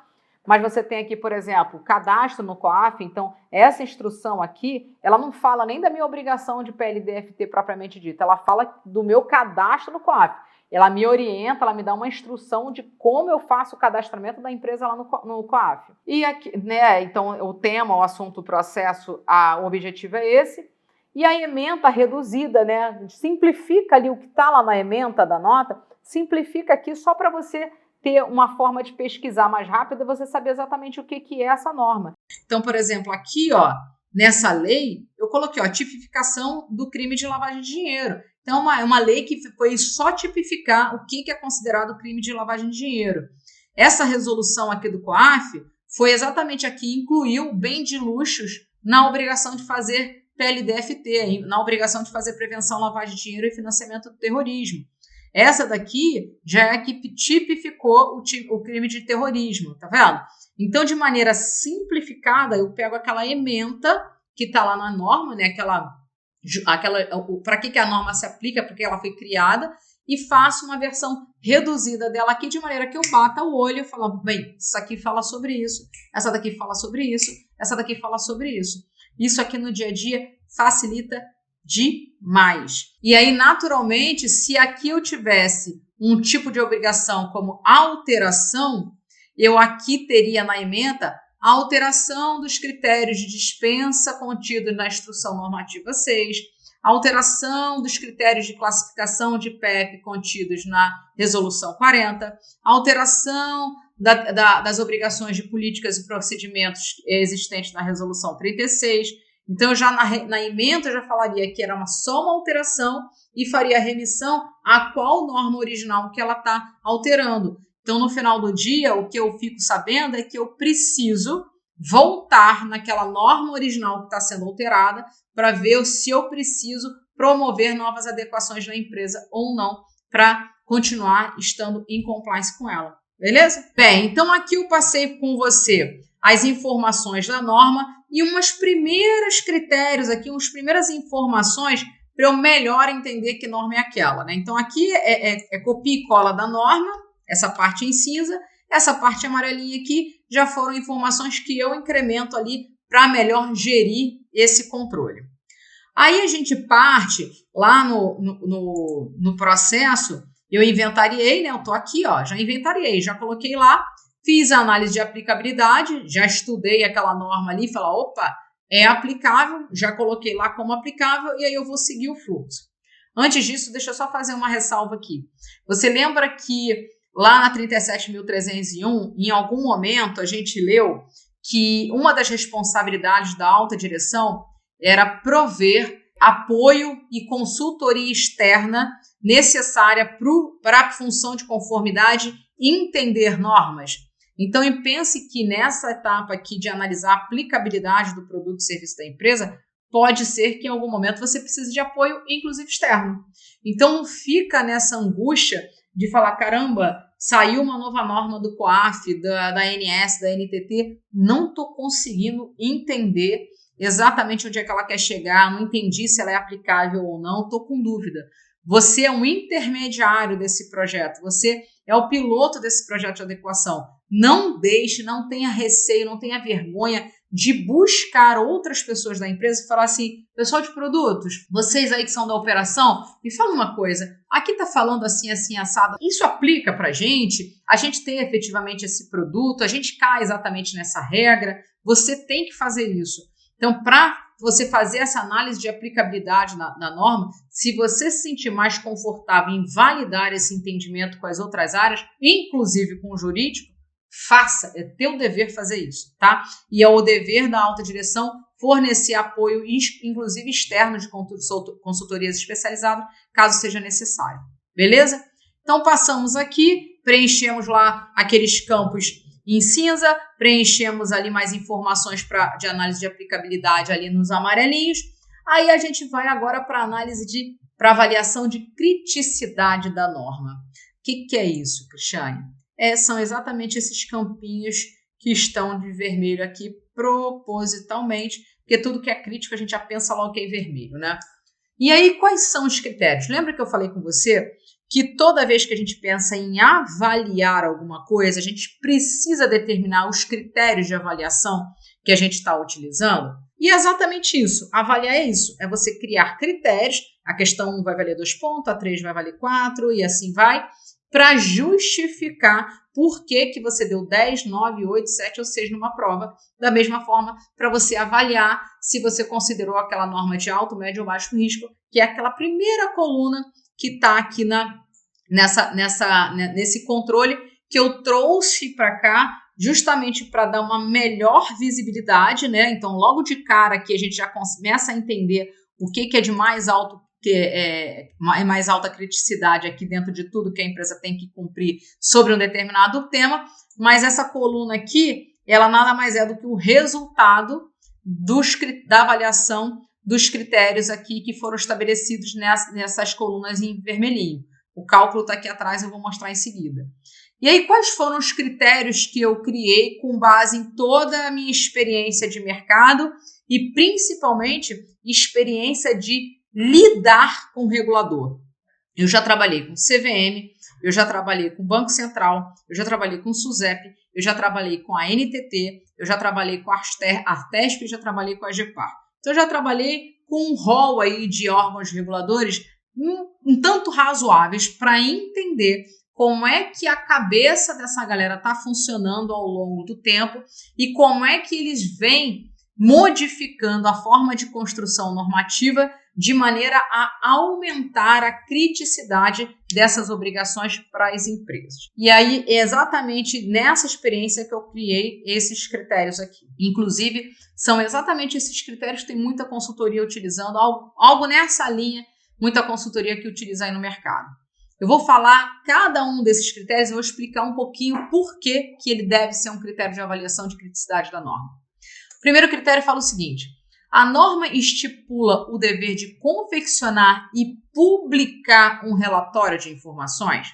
Mas você tem aqui, por exemplo, cadastro no COAF. Então, essa instrução aqui, ela não fala nem da minha obrigação de PLD-FT propriamente dita, ela fala do meu cadastro no COAF. Ela me orienta, ela me dá uma instrução de como eu faço o cadastramento da empresa lá no COAF. E aqui, né, então, o tema, o assunto, o processo, o objetivo é esse. E a ementa reduzida, né, simplifica ali o que está lá na ementa da nota, simplifica aqui só para você ter uma forma de pesquisar mais rápida e você saber exatamente o que é essa norma. Então, por exemplo, aqui, ó, nessa lei, eu coloquei, ó, tipificação do crime de lavagem de dinheiro. Então, é uma lei que foi só tipificar o que é considerado crime de lavagem de dinheiro. Essa resolução aqui do COAF foi exatamente aqui, incluiu bem de luxos na obrigação de fazer PLD-FT, na obrigação de fazer prevenção, lavagem de dinheiro e financiamento do terrorismo. Essa daqui já é a que tipificou o crime de terrorismo, tá vendo? Então, de maneira simplificada, eu pego aquela ementa que está lá na norma, né? Para que a norma se aplica, porque ela foi criada, e faço uma versão reduzida dela aqui, de maneira que eu bata o olho e falo, bem, isso aqui fala sobre isso, essa daqui fala sobre isso, essa daqui fala sobre isso. Isso aqui no dia a dia facilita demais. E aí, naturalmente, se aqui eu tivesse um tipo de obrigação como alteração, eu aqui teria na ementa a alteração dos critérios de dispensa contidos na Instrução Normativa 6, a alteração dos critérios de classificação de PEP contidos na Resolução 40, a alteração das obrigações de políticas e procedimentos existentes na Resolução 36. Então, já na ementa, eu já falaria que era só uma alteração e faria remissão a qual norma original que ela está alterando. Então, no final do dia, o que eu fico sabendo é que eu preciso voltar naquela norma original que está sendo alterada para ver se eu preciso promover novas adequações na empresa ou não para continuar estando em compliance com ela. Beleza? Bem, então aqui eu passei com você as informações da norma e umas primeiros critérios aqui, umas primeiras informações para eu melhor entender que norma é aquela, né? Então aqui é copia e cola da norma, essa parte em cinza, essa parte amarelinha aqui já foram informações que eu incremento ali para melhor gerir esse controle. Aí a gente parte lá no processo, eu inventariei, né? Eu estou aqui, ó, já inventariei, já coloquei lá, fiz a análise de aplicabilidade, já estudei aquela norma ali, falei, opa, é aplicável, já coloquei lá como aplicável e aí eu vou seguir o fluxo. Antes disso, deixa eu só fazer uma ressalva aqui. Você lembra que lá na 37.301, em algum momento a gente leu que uma das responsabilidades da alta direção era prover apoio e consultoria externa necessária para a função de conformidade entender normas. Então, pense que nessa etapa aqui de analisar a aplicabilidade do produto e serviço da empresa, pode ser que em algum momento você precise de apoio, inclusive externo. Então, não fica nessa angústia de falar, caramba, saiu uma nova norma do COAF, da ANS, da NTT, não estou conseguindo entender exatamente onde é que ela quer chegar, não entendi se ela é aplicável ou não, estou com dúvida. Você é um intermediário desse projeto, você é o piloto desse projeto de adequação. Não deixe, não tenha receio, não tenha vergonha de buscar outras pessoas da empresa e falar assim, pessoal de produtos, vocês aí que são da operação, me fala uma coisa, aqui está falando assim, assim, assado, isso aplica para a gente tem efetivamente esse produto, a gente cai exatamente nessa regra, você tem que fazer isso. Então, para você fazer essa análise de aplicabilidade na norma, se você se sentir mais confortável em validar esse entendimento com as outras áreas, inclusive com o jurídico, faça, é teu dever fazer isso, tá? E é o dever da alta direção fornecer apoio, inclusive externo, de consultorias especializadas, caso seja necessário. Beleza? Então, passamos aqui, preenchemos lá aqueles campos em cinza, preenchemos ali mais informações de análise de aplicabilidade ali nos amarelinhos. Aí a gente vai agora para análise para avaliação de criticidade da norma. O que é isso, Cristiane? São exatamente esses campinhos que estão de vermelho aqui propositalmente, porque tudo que é crítico a gente já pensa logo que é em vermelho, né? E aí, quais são os critérios? Lembra que eu falei com você que toda vez que a gente pensa em avaliar alguma coisa, a gente precisa determinar os critérios de avaliação que a gente está utilizando? E é exatamente isso. Avaliar é isso. É você criar critérios. A questão 1 vai valer 2 pontos, a 3 vai valer 4 e assim vai, para justificar por que você deu 10, 9, 8, 7 ou 6 numa prova. Da mesma forma, para você avaliar se você considerou aquela norma de alto, médio ou baixo risco, que é aquela primeira coluna que está aqui nesse controle que eu trouxe para cá, justamente para dar uma melhor visibilidade, né? Então, logo de cara aqui a gente já começa a entender o que é de mais alto, mais alta criticidade aqui dentro de tudo que a empresa tem que cumprir sobre um determinado tema, mas essa coluna aqui, ela nada mais é do que o resultado da avaliação dos critérios aqui que foram estabelecidos nessas colunas em vermelhinho. O cálculo está aqui atrás, eu vou mostrar em seguida. E aí, quais foram os critérios que eu criei com base em toda a minha experiência de mercado e, principalmente, experiência de lidar com o regulador? Eu já trabalhei com CVM, eu já trabalhei com Banco Central, eu já trabalhei com SUSEP, eu já trabalhei com a NTT, eu já trabalhei com a Artesp e já trabalhei com a AGEPAR. Então, eu já trabalhei com um rol aí de órgãos reguladores um tanto razoáveis para entender como é que a cabeça dessa galera está funcionando ao longo do tempo e como é que eles vêm modificando a forma de construção normativa de maneira a aumentar a criticidade dessas obrigações para as empresas. E aí, é exatamente nessa experiência que eu criei esses critérios aqui. Inclusive, são exatamente esses critérios que tem muita consultoria utilizando, algo nessa linha, muita consultoria que utiliza aí no mercado. Eu vou falar cada um desses critérios e vou explicar um pouquinho por que ele deve ser um critério de avaliação de criticidade da norma. O primeiro critério fala o seguinte: a norma estipula o dever de confeccionar e publicar um relatório de informações.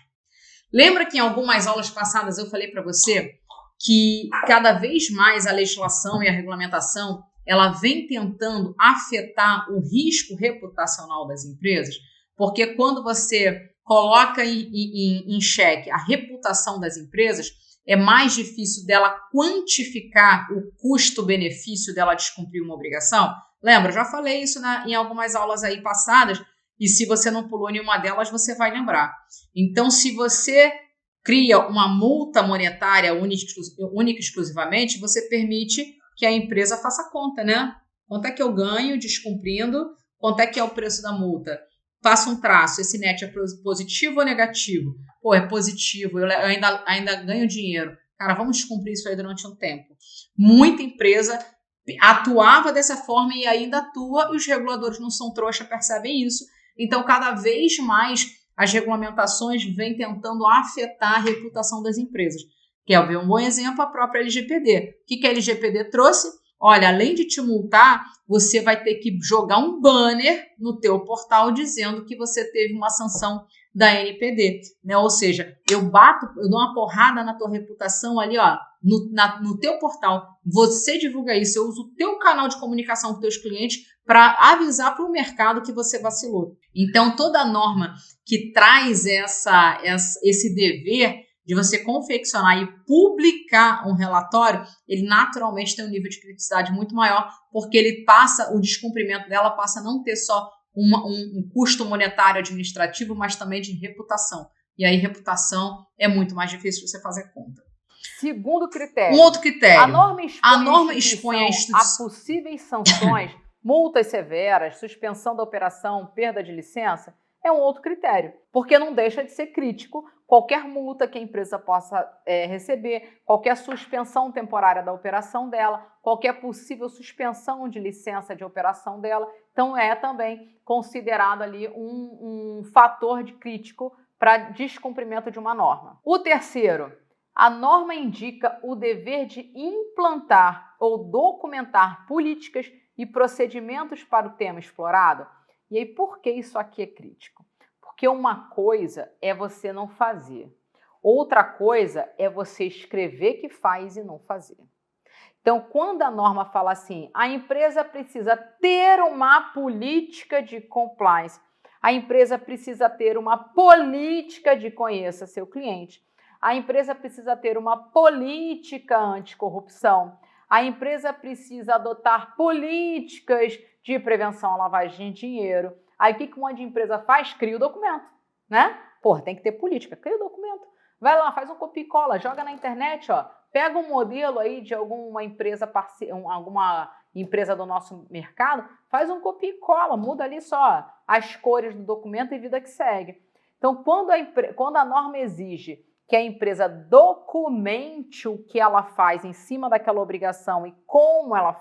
Lembra que em algumas aulas passadas eu falei para você que cada vez mais a legislação e a regulamentação ela vem tentando afetar o risco reputacional das empresas? Porque quando você coloca em xeque a reputação das empresas, é mais difícil dela quantificar o custo-benefício dela descumprir uma obrigação. Lembra? Eu já falei isso em algumas aulas aí passadas, e se você não pulou nenhuma delas, você vai lembrar. Então, se você cria uma multa monetária única e exclusivamente, você permite que a empresa faça conta, né? Quanto é que eu ganho descumprindo? Quanto é que é o preço da multa? Passa um traço, esse net é positivo ou negativo? Pô, é positivo, eu ainda ganho dinheiro. Cara, vamos descumprir isso aí durante um tempo. Muita empresa atuava dessa forma e ainda atua, e os reguladores não são trouxa, percebem isso. Então, cada vez mais as regulamentações vêm tentando afetar a reputação das empresas. Quer ver um bom exemplo? A própria LGPD. O que a LGPD trouxe? Olha, além de te multar, você vai ter que jogar um banner no teu portal dizendo que você teve uma sanção da NPD, né? Ou seja, eu dou uma porrada na tua reputação ali, ó, no teu portal. Você divulga isso, eu uso o teu canal de comunicação com teus clientes para avisar para o mercado que você vacilou. Então, toda norma que traz esse dever de você confeccionar e publicar um relatório, ele naturalmente tem um nível de criticidade muito maior, porque o descumprimento dela passa a não ter só um custo monetário administrativo, mas também de reputação. E aí, reputação é muito mais difícil de você fazer conta. Segundo critério. Um outro critério. A norma expõe a instituição a possíveis sanções, multas severas, suspensão da operação, perda de licença. é um outro critério, porque não deixa de ser crítico qualquer multa que a empresa possa receber, qualquer suspensão temporária da operação dela, qualquer possível suspensão de licença de operação dela. Então, é também considerado ali um fator de crítico para descumprimento de uma norma. O terceiro, a norma indica o dever de implantar ou documentar políticas e procedimentos para o tema explorado. E aí, por que isso aqui é crítico? Porque uma coisa é você não fazer, outra coisa é você escrever que faz e não fazer. Então, quando a norma fala assim, a empresa precisa ter uma política de compliance, a empresa precisa ter uma política de conheça seu cliente, a empresa precisa ter uma política anticorrupção, a empresa precisa adotar políticas de prevenção à lavagem de dinheiro. Aí o que uma empresa faz? Cria o documento, né? Pô, tem que ter política, cria o documento. Vai lá, faz um copia e cola, joga na internet, ó. Pega um modelo aí de alguma empresa alguma empresa do nosso mercado, faz um copia e cola, muda ali só as cores do documento e vida que segue. Então, quando a norma exige que a empresa documente o que ela faz em cima daquela obrigação e como ela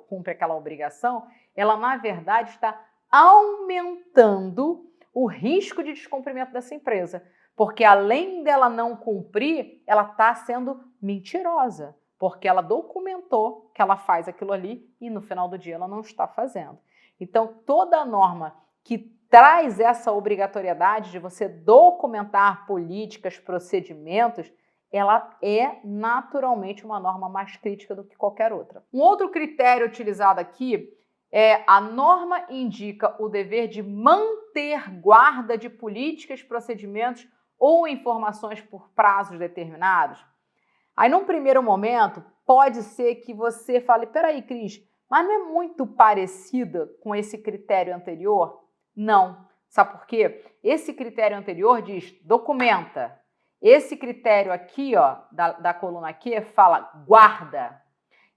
cumpre aquela obrigação, ela, na verdade, está aumentando o risco de descumprimento dessa empresa. Porque além dela não cumprir, ela está sendo mentirosa, porque ela documentou que ela faz aquilo ali e no final do dia ela não está fazendo. Então, toda norma que traz essa obrigatoriedade de você documentar políticas, procedimentos, ela é naturalmente uma norma mais crítica do que qualquer outra. Um outro critério utilizado aqui é a norma indica o dever de manter guarda de políticas, procedimentos ou informações por prazos determinados. Aí, num primeiro momento, pode ser que você fale, peraí, Cris, mas não é muito parecida com esse critério anterior? Não. Sabe por quê? Esse critério anterior diz documenta. Esse critério aqui, ó, da coluna aqui, fala guarda.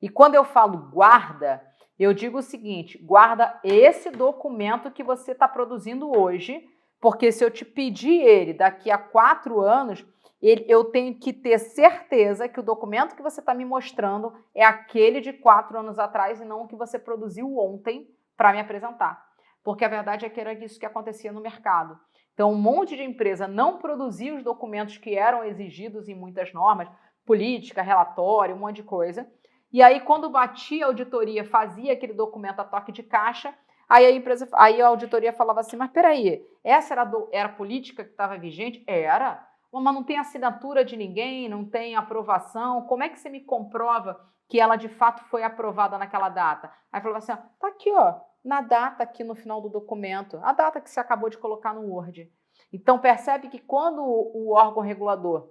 E quando eu falo guarda, eu digo o seguinte, guarda esse documento que você está produzindo hoje, porque se eu te pedir ele daqui a 4 anos, eu tenho que ter certeza que o documento que você está me mostrando é aquele de 4 anos atrás e não o que você produziu ontem para me apresentar. Porque a verdade é que era isso que acontecia no mercado. Então, um monte de empresa não produzia os documentos que eram exigidos em muitas normas, política, relatório, um monte de coisa. E aí, quando batia a auditoria, fazia aquele documento a toque de caixa, aí a auditoria falava assim, mas peraí, essa era a política que estava vigente? Era, mas não tem assinatura de ninguém, não tem aprovação, como é que você me comprova que ela de fato foi aprovada naquela data? Aí falava assim, tá aqui, ó, na data aqui no final do documento, a data que você acabou de colocar no Word. Então, percebe que quando o órgão regulador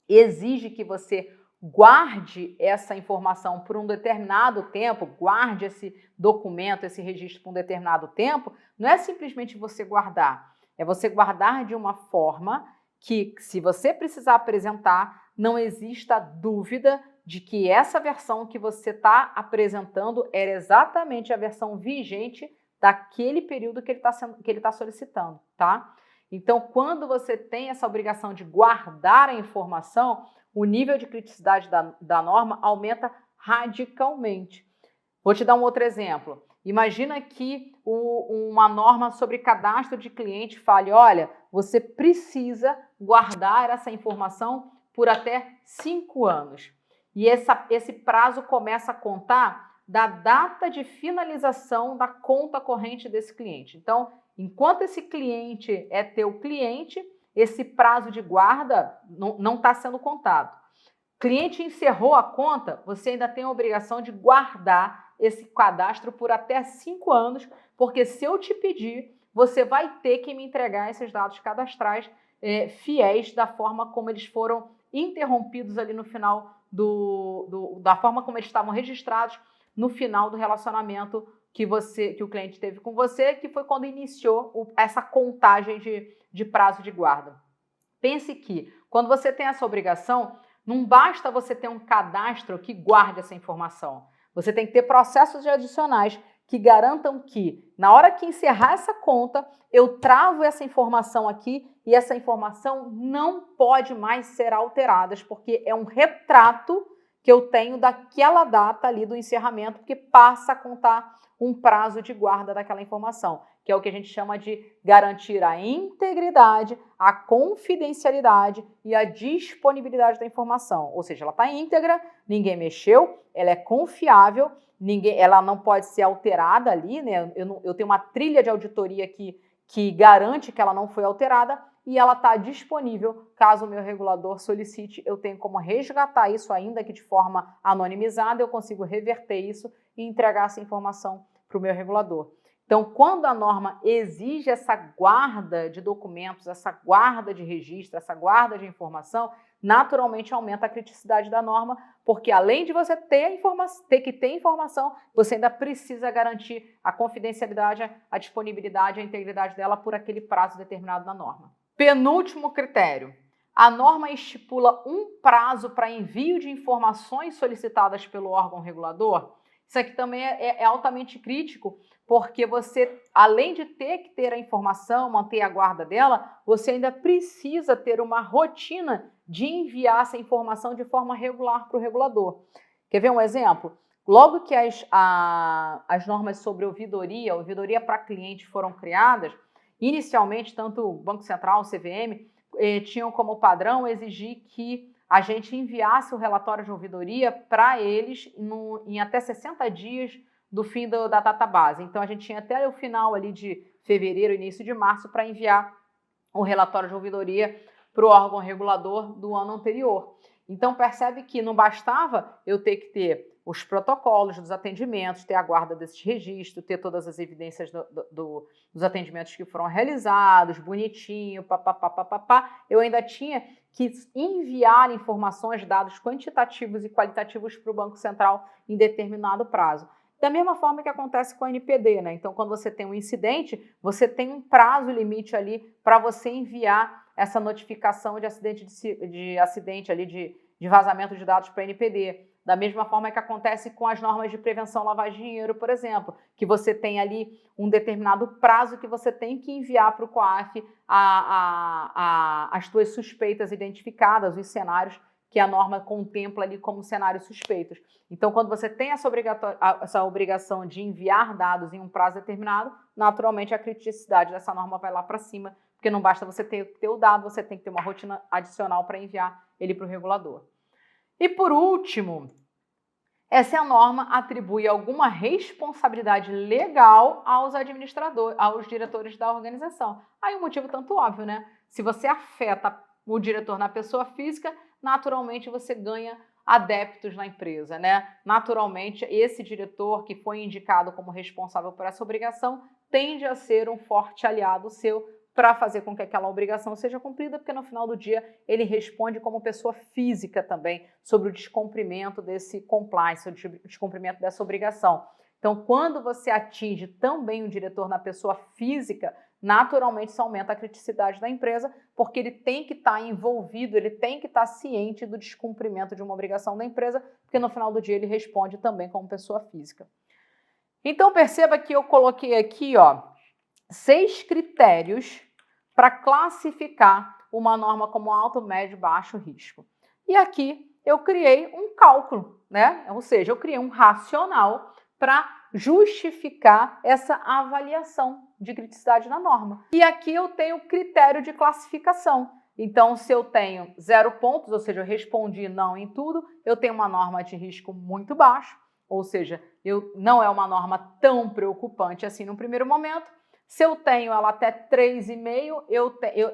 exige que você guarde essa informação por um determinado tempo, guarde esse documento, esse registro por um determinado tempo, não é simplesmente você guardar, é você guardar de uma forma que, se você precisar apresentar, não exista dúvida de que essa versão que você está apresentando era exatamente a versão vigente daquele período que ele está solicitando, tá? Então, quando você tem essa obrigação de guardar a informação, o nível de criticidade da norma aumenta radicalmente. Vou te dar um outro exemplo. Imagina que uma norma sobre cadastro de cliente fale, olha, você precisa guardar essa informação por até 5 anos. E esse prazo começa a contar da data de finalização da conta corrente desse cliente. Então, enquanto esse cliente é teu cliente, esse prazo de guarda não está sendo contado. Cliente encerrou a conta, você ainda tem a obrigação de guardar esse cadastro por até 5 anos, porque se eu te pedir, você vai ter que me entregar esses dados cadastrais fiéis da forma como eles foram interrompidos ali no final da forma como eles estavam registrados no final do relacionamento que o cliente teve com você, que foi quando iniciou essa contagem de prazo de guarda. Pense que, quando você tem essa obrigação, não basta você ter um cadastro que guarde essa informação. Você tem que ter processos adicionais que garantam que, na hora que encerrar essa conta, eu travo essa informação aqui e essa informação não pode mais ser alterada, porque é um retrato que eu tenho daquela data ali do encerramento, porque passa a contar um prazo de guarda daquela informação, que é o que a gente chama de garantir a integridade, a confidencialidade e a disponibilidade da informação. Ou seja, ela está íntegra, ninguém mexeu, ela é confiável, ela não pode ser alterada ali, né? Eu tenho uma trilha de auditoria que garante que ela não foi alterada e ela está disponível caso o meu regulador solicite. Eu tenho como resgatar isso, ainda que de forma anonimizada, eu consigo reverter isso e entregar essa informação para o meu regulador. Então, quando a norma exige essa guarda de documentos, essa guarda de registro, essa guarda de informação, naturalmente aumenta a criticidade da norma, porque além de você ter que ter informação, você ainda precisa garantir a confidencialidade, a disponibilidade, a integridade dela por aquele prazo determinado na norma. Penúltimo critério. A norma estipula um prazo para envio de informações solicitadas pelo órgão regulador. Isso aqui também é altamente crítico, porque você, além de ter que ter a informação, manter a guarda dela, você ainda precisa ter uma rotina de enviar essa informação de forma regular para o regulador. Quer ver um exemplo? Logo que as normas sobre ouvidoria para cliente foram criadas, inicialmente, tanto o Banco Central, o CVM, tinham como padrão exigir que a gente enviasse o relatório de ouvidoria para eles em até 60 dias do fim da database. Então, a gente tinha até o final ali de fevereiro, início de março, para enviar o relatório de ouvidoria para o órgão regulador do ano anterior. Então, percebe que não bastava eu ter que ter os protocolos dos atendimentos, ter a guarda desses registros, ter todas as evidências dos atendimentos que foram realizados, bonitinho, papapá. Eu ainda tinha que enviar informações, dados quantitativos e qualitativos para o Banco Central em determinado prazo. Da mesma forma que acontece com a NPD, né? Então, quando você tem um incidente, você tem um prazo limite ali para você enviar essa notificação de acidente ali, de vazamento de dados para a NPD. Da mesma forma que acontece com as normas de prevenção à lavagem de dinheiro, por exemplo, que você tem ali um determinado prazo que você tem que enviar para o COAF as suas suspeitas identificadas, os cenários que a norma contempla ali como cenários suspeitos. Então, quando você tem essa obrigação de enviar dados em um prazo determinado, naturalmente a criticidade dessa norma vai lá para cima, porque não basta você ter o dado, você tem que ter uma rotina adicional para enviar ele para o regulador. E por último, essa norma atribui alguma responsabilidade legal aos administradores, aos diretores da organização. Aí o motivo tanto óbvio, né? Se você afeta o diretor na pessoa física, naturalmente você ganha adeptos na empresa, né? Naturalmente, esse diretor que foi indicado como responsável por essa obrigação tende a ser um forte aliado seu para fazer com que aquela obrigação seja cumprida, porque no final do dia ele responde como pessoa física também sobre o descumprimento desse compliance, o descumprimento dessa obrigação. Então, quando você atinge também o diretor na pessoa física, naturalmente isso aumenta a criticidade da empresa, porque ele tem que estar envolvido, ele tem que estar ciente do descumprimento de uma obrigação da empresa, porque no final do dia ele responde também como pessoa física. Então, perceba que eu coloquei aqui, 6 critérios para classificar uma norma como alto, médio, baixo risco. E aqui eu criei um cálculo, né? Ou seja, eu criei um racional para justificar essa avaliação de criticidade na norma. E aqui eu tenho o critério de classificação. Então, se eu tenho 0 pontos, ou seja, eu respondi não em tudo, eu tenho uma norma de risco muito baixo, ou seja, não é uma norma tão preocupante assim no primeiro momento. Se eu tenho ela até 3,5,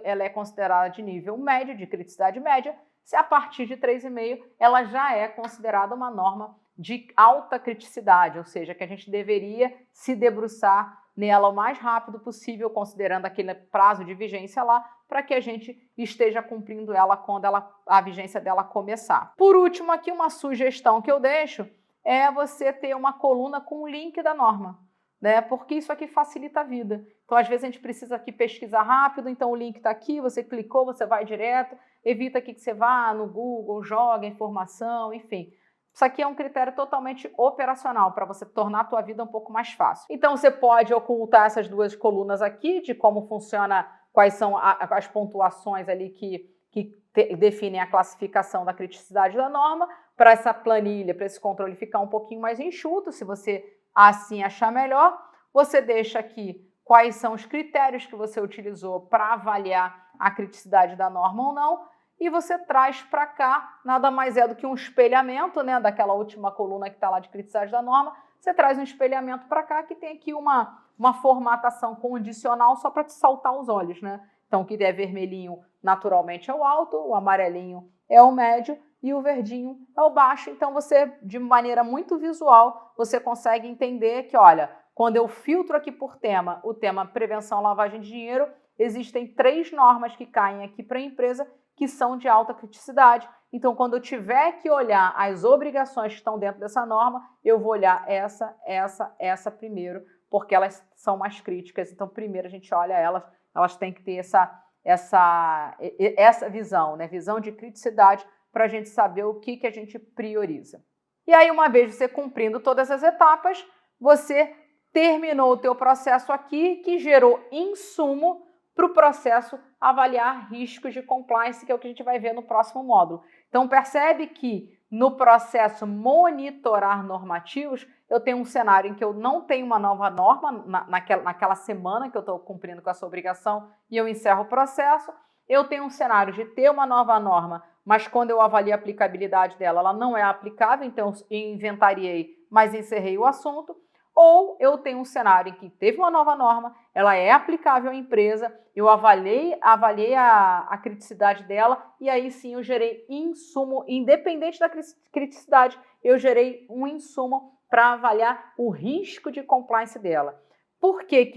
ela é considerada de nível médio, de criticidade média. Se a partir de 3,5, ela já é considerada uma norma de alta criticidade, ou seja, que a gente deveria se debruçar nela o mais rápido possível, considerando aquele prazo de vigência lá, para que a gente esteja cumprindo ela quando a vigência dela começar. Por último, aqui uma sugestão que eu deixo é você ter uma coluna com o link da norma, né? Porque isso aqui facilita a vida. Então, às vezes, a gente precisa aqui pesquisar rápido, então o link está aqui, você clicou, você vai direto, evita aqui que você vá no Google, joga informação, enfim. Isso aqui é um critério totalmente operacional para você tornar a tua vida um pouco mais fácil. Então você pode ocultar essas duas colunas aqui de como funciona, quais são as pontuações ali que definem a classificação da criticidade da norma, para essa planilha, para esse controle ficar um pouquinho mais enxuto, se você assim achar melhor. Você deixa aqui quais são os critérios que você utilizou para avaliar a criticidade da norma ou não, e você traz para cá, nada mais é do que um espelhamento, né, daquela última coluna que está lá de criticidade da norma. Você traz um espelhamento para cá que tem aqui uma formatação condicional só para te saltar os olhos, né? Então, o que é vermelhinho naturalmente é o alto, o amarelinho é o médio e o verdinho é o baixo. Então, você, de maneira muito visual, você consegue entender que, olha, quando eu filtro aqui por tema, o tema prevenção lavagem de dinheiro, existem 3 normas que caem aqui para a empresa que são de alta criticidade. Então, quando eu tiver que olhar as obrigações que estão dentro dessa norma, eu vou olhar essa primeiro, porque elas são mais críticas. Então, primeiro a gente olha elas têm que ter essa visão, né? Visão de criticidade, para a gente saber o que a gente prioriza. E aí, uma vez você cumprindo todas as etapas, você terminou o teu processo aqui, que gerou insumo para o processo avaliar riscos de compliance, que é o que a gente vai ver no próximo módulo. Então, percebe que no processo monitorar normativos, eu tenho um cenário em que eu não tenho uma nova norma naquela semana que eu estou cumprindo com essa obrigação e eu encerro o processo. Eu tenho um cenário de ter uma nova norma, mas quando eu avalio a aplicabilidade dela, ela não é aplicável, então eu inventariei, mas encerrei o assunto. Ou eu tenho um cenário em que teve uma nova norma, ela é aplicável à empresa, eu avaliei a criticidade dela e aí sim eu gerei insumo, independente da criticidade, eu gerei um insumo para avaliar o risco de compliance dela. Por que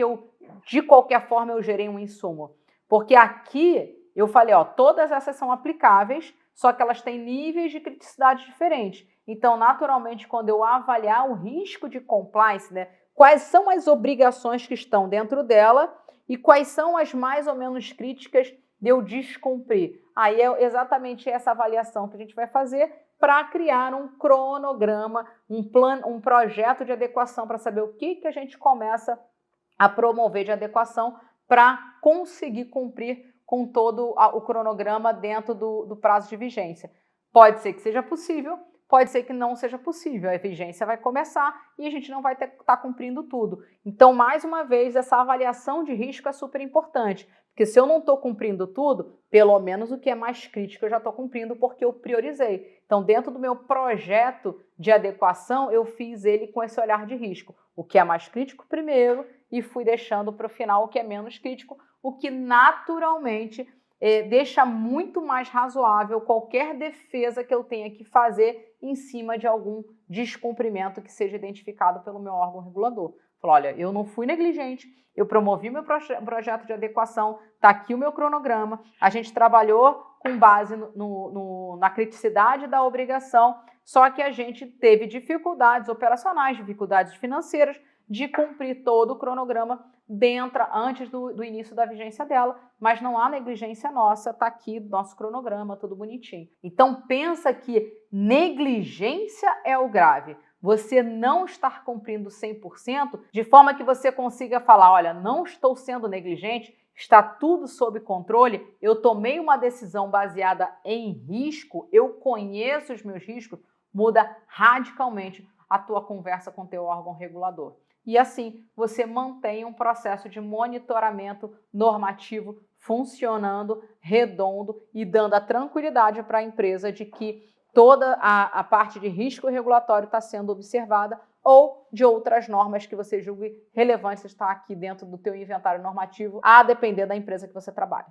de qualquer forma, eu gerei um insumo? Porque aqui eu falei, ó, todas essas são aplicáveis, só que elas têm níveis de criticidade diferentes. Então, naturalmente, quando eu avaliar o risco de compliance, né, quais são as obrigações que estão dentro dela e quais são as mais ou menos críticas de eu descumprir. Aí é exatamente essa avaliação que a gente vai fazer para criar um cronograma, um projeto de adequação para saber o que a gente começa a promover de adequação para conseguir cumprir com todo o cronograma dentro do prazo de vigência. Pode ser que seja possível, pode ser que não seja possível. A vigência vai começar e a gente não vai estar cumprindo tudo. Então, mais uma vez, essa avaliação de risco é super importante, porque se eu não estou cumprindo tudo, pelo menos o que é mais crítico eu já estou cumprindo porque eu priorizei. Então, dentro do meu projeto de adequação, eu fiz ele com esse olhar de risco. O que é mais crítico primeiro e fui deixando para o final o que é menos crítico, o que naturalmente deixa muito mais razoável qualquer defesa que eu tenha que fazer em cima de algum descumprimento que seja identificado pelo meu órgão regulador. Falo, olha, eu não fui negligente, eu promovi meu projeto de adequação, está aqui o meu cronograma, a gente trabalhou com base na criticidade da obrigação, só que a gente teve dificuldades operacionais, dificuldades financeiras de cumprir todo o cronograma antes do início da vigência dela, mas não há negligência nossa, está aqui nosso cronograma, tudo bonitinho. Então pensa que negligência é o grave. Você não estar cumprindo 100%, de forma que você consiga falar, olha, não estou sendo negligente, está tudo sob controle, eu tomei uma decisão baseada em risco, eu conheço os meus riscos, muda radicalmente a tua conversa com o teu órgão regulador. E assim, você mantém um processo de monitoramento normativo funcionando, redondo e dando a tranquilidade para a empresa de que toda a parte de risco regulatório está sendo observada ou de outras normas que você julgue relevantes estar aqui dentro do teu inventário normativo, a depender da empresa que você trabalha.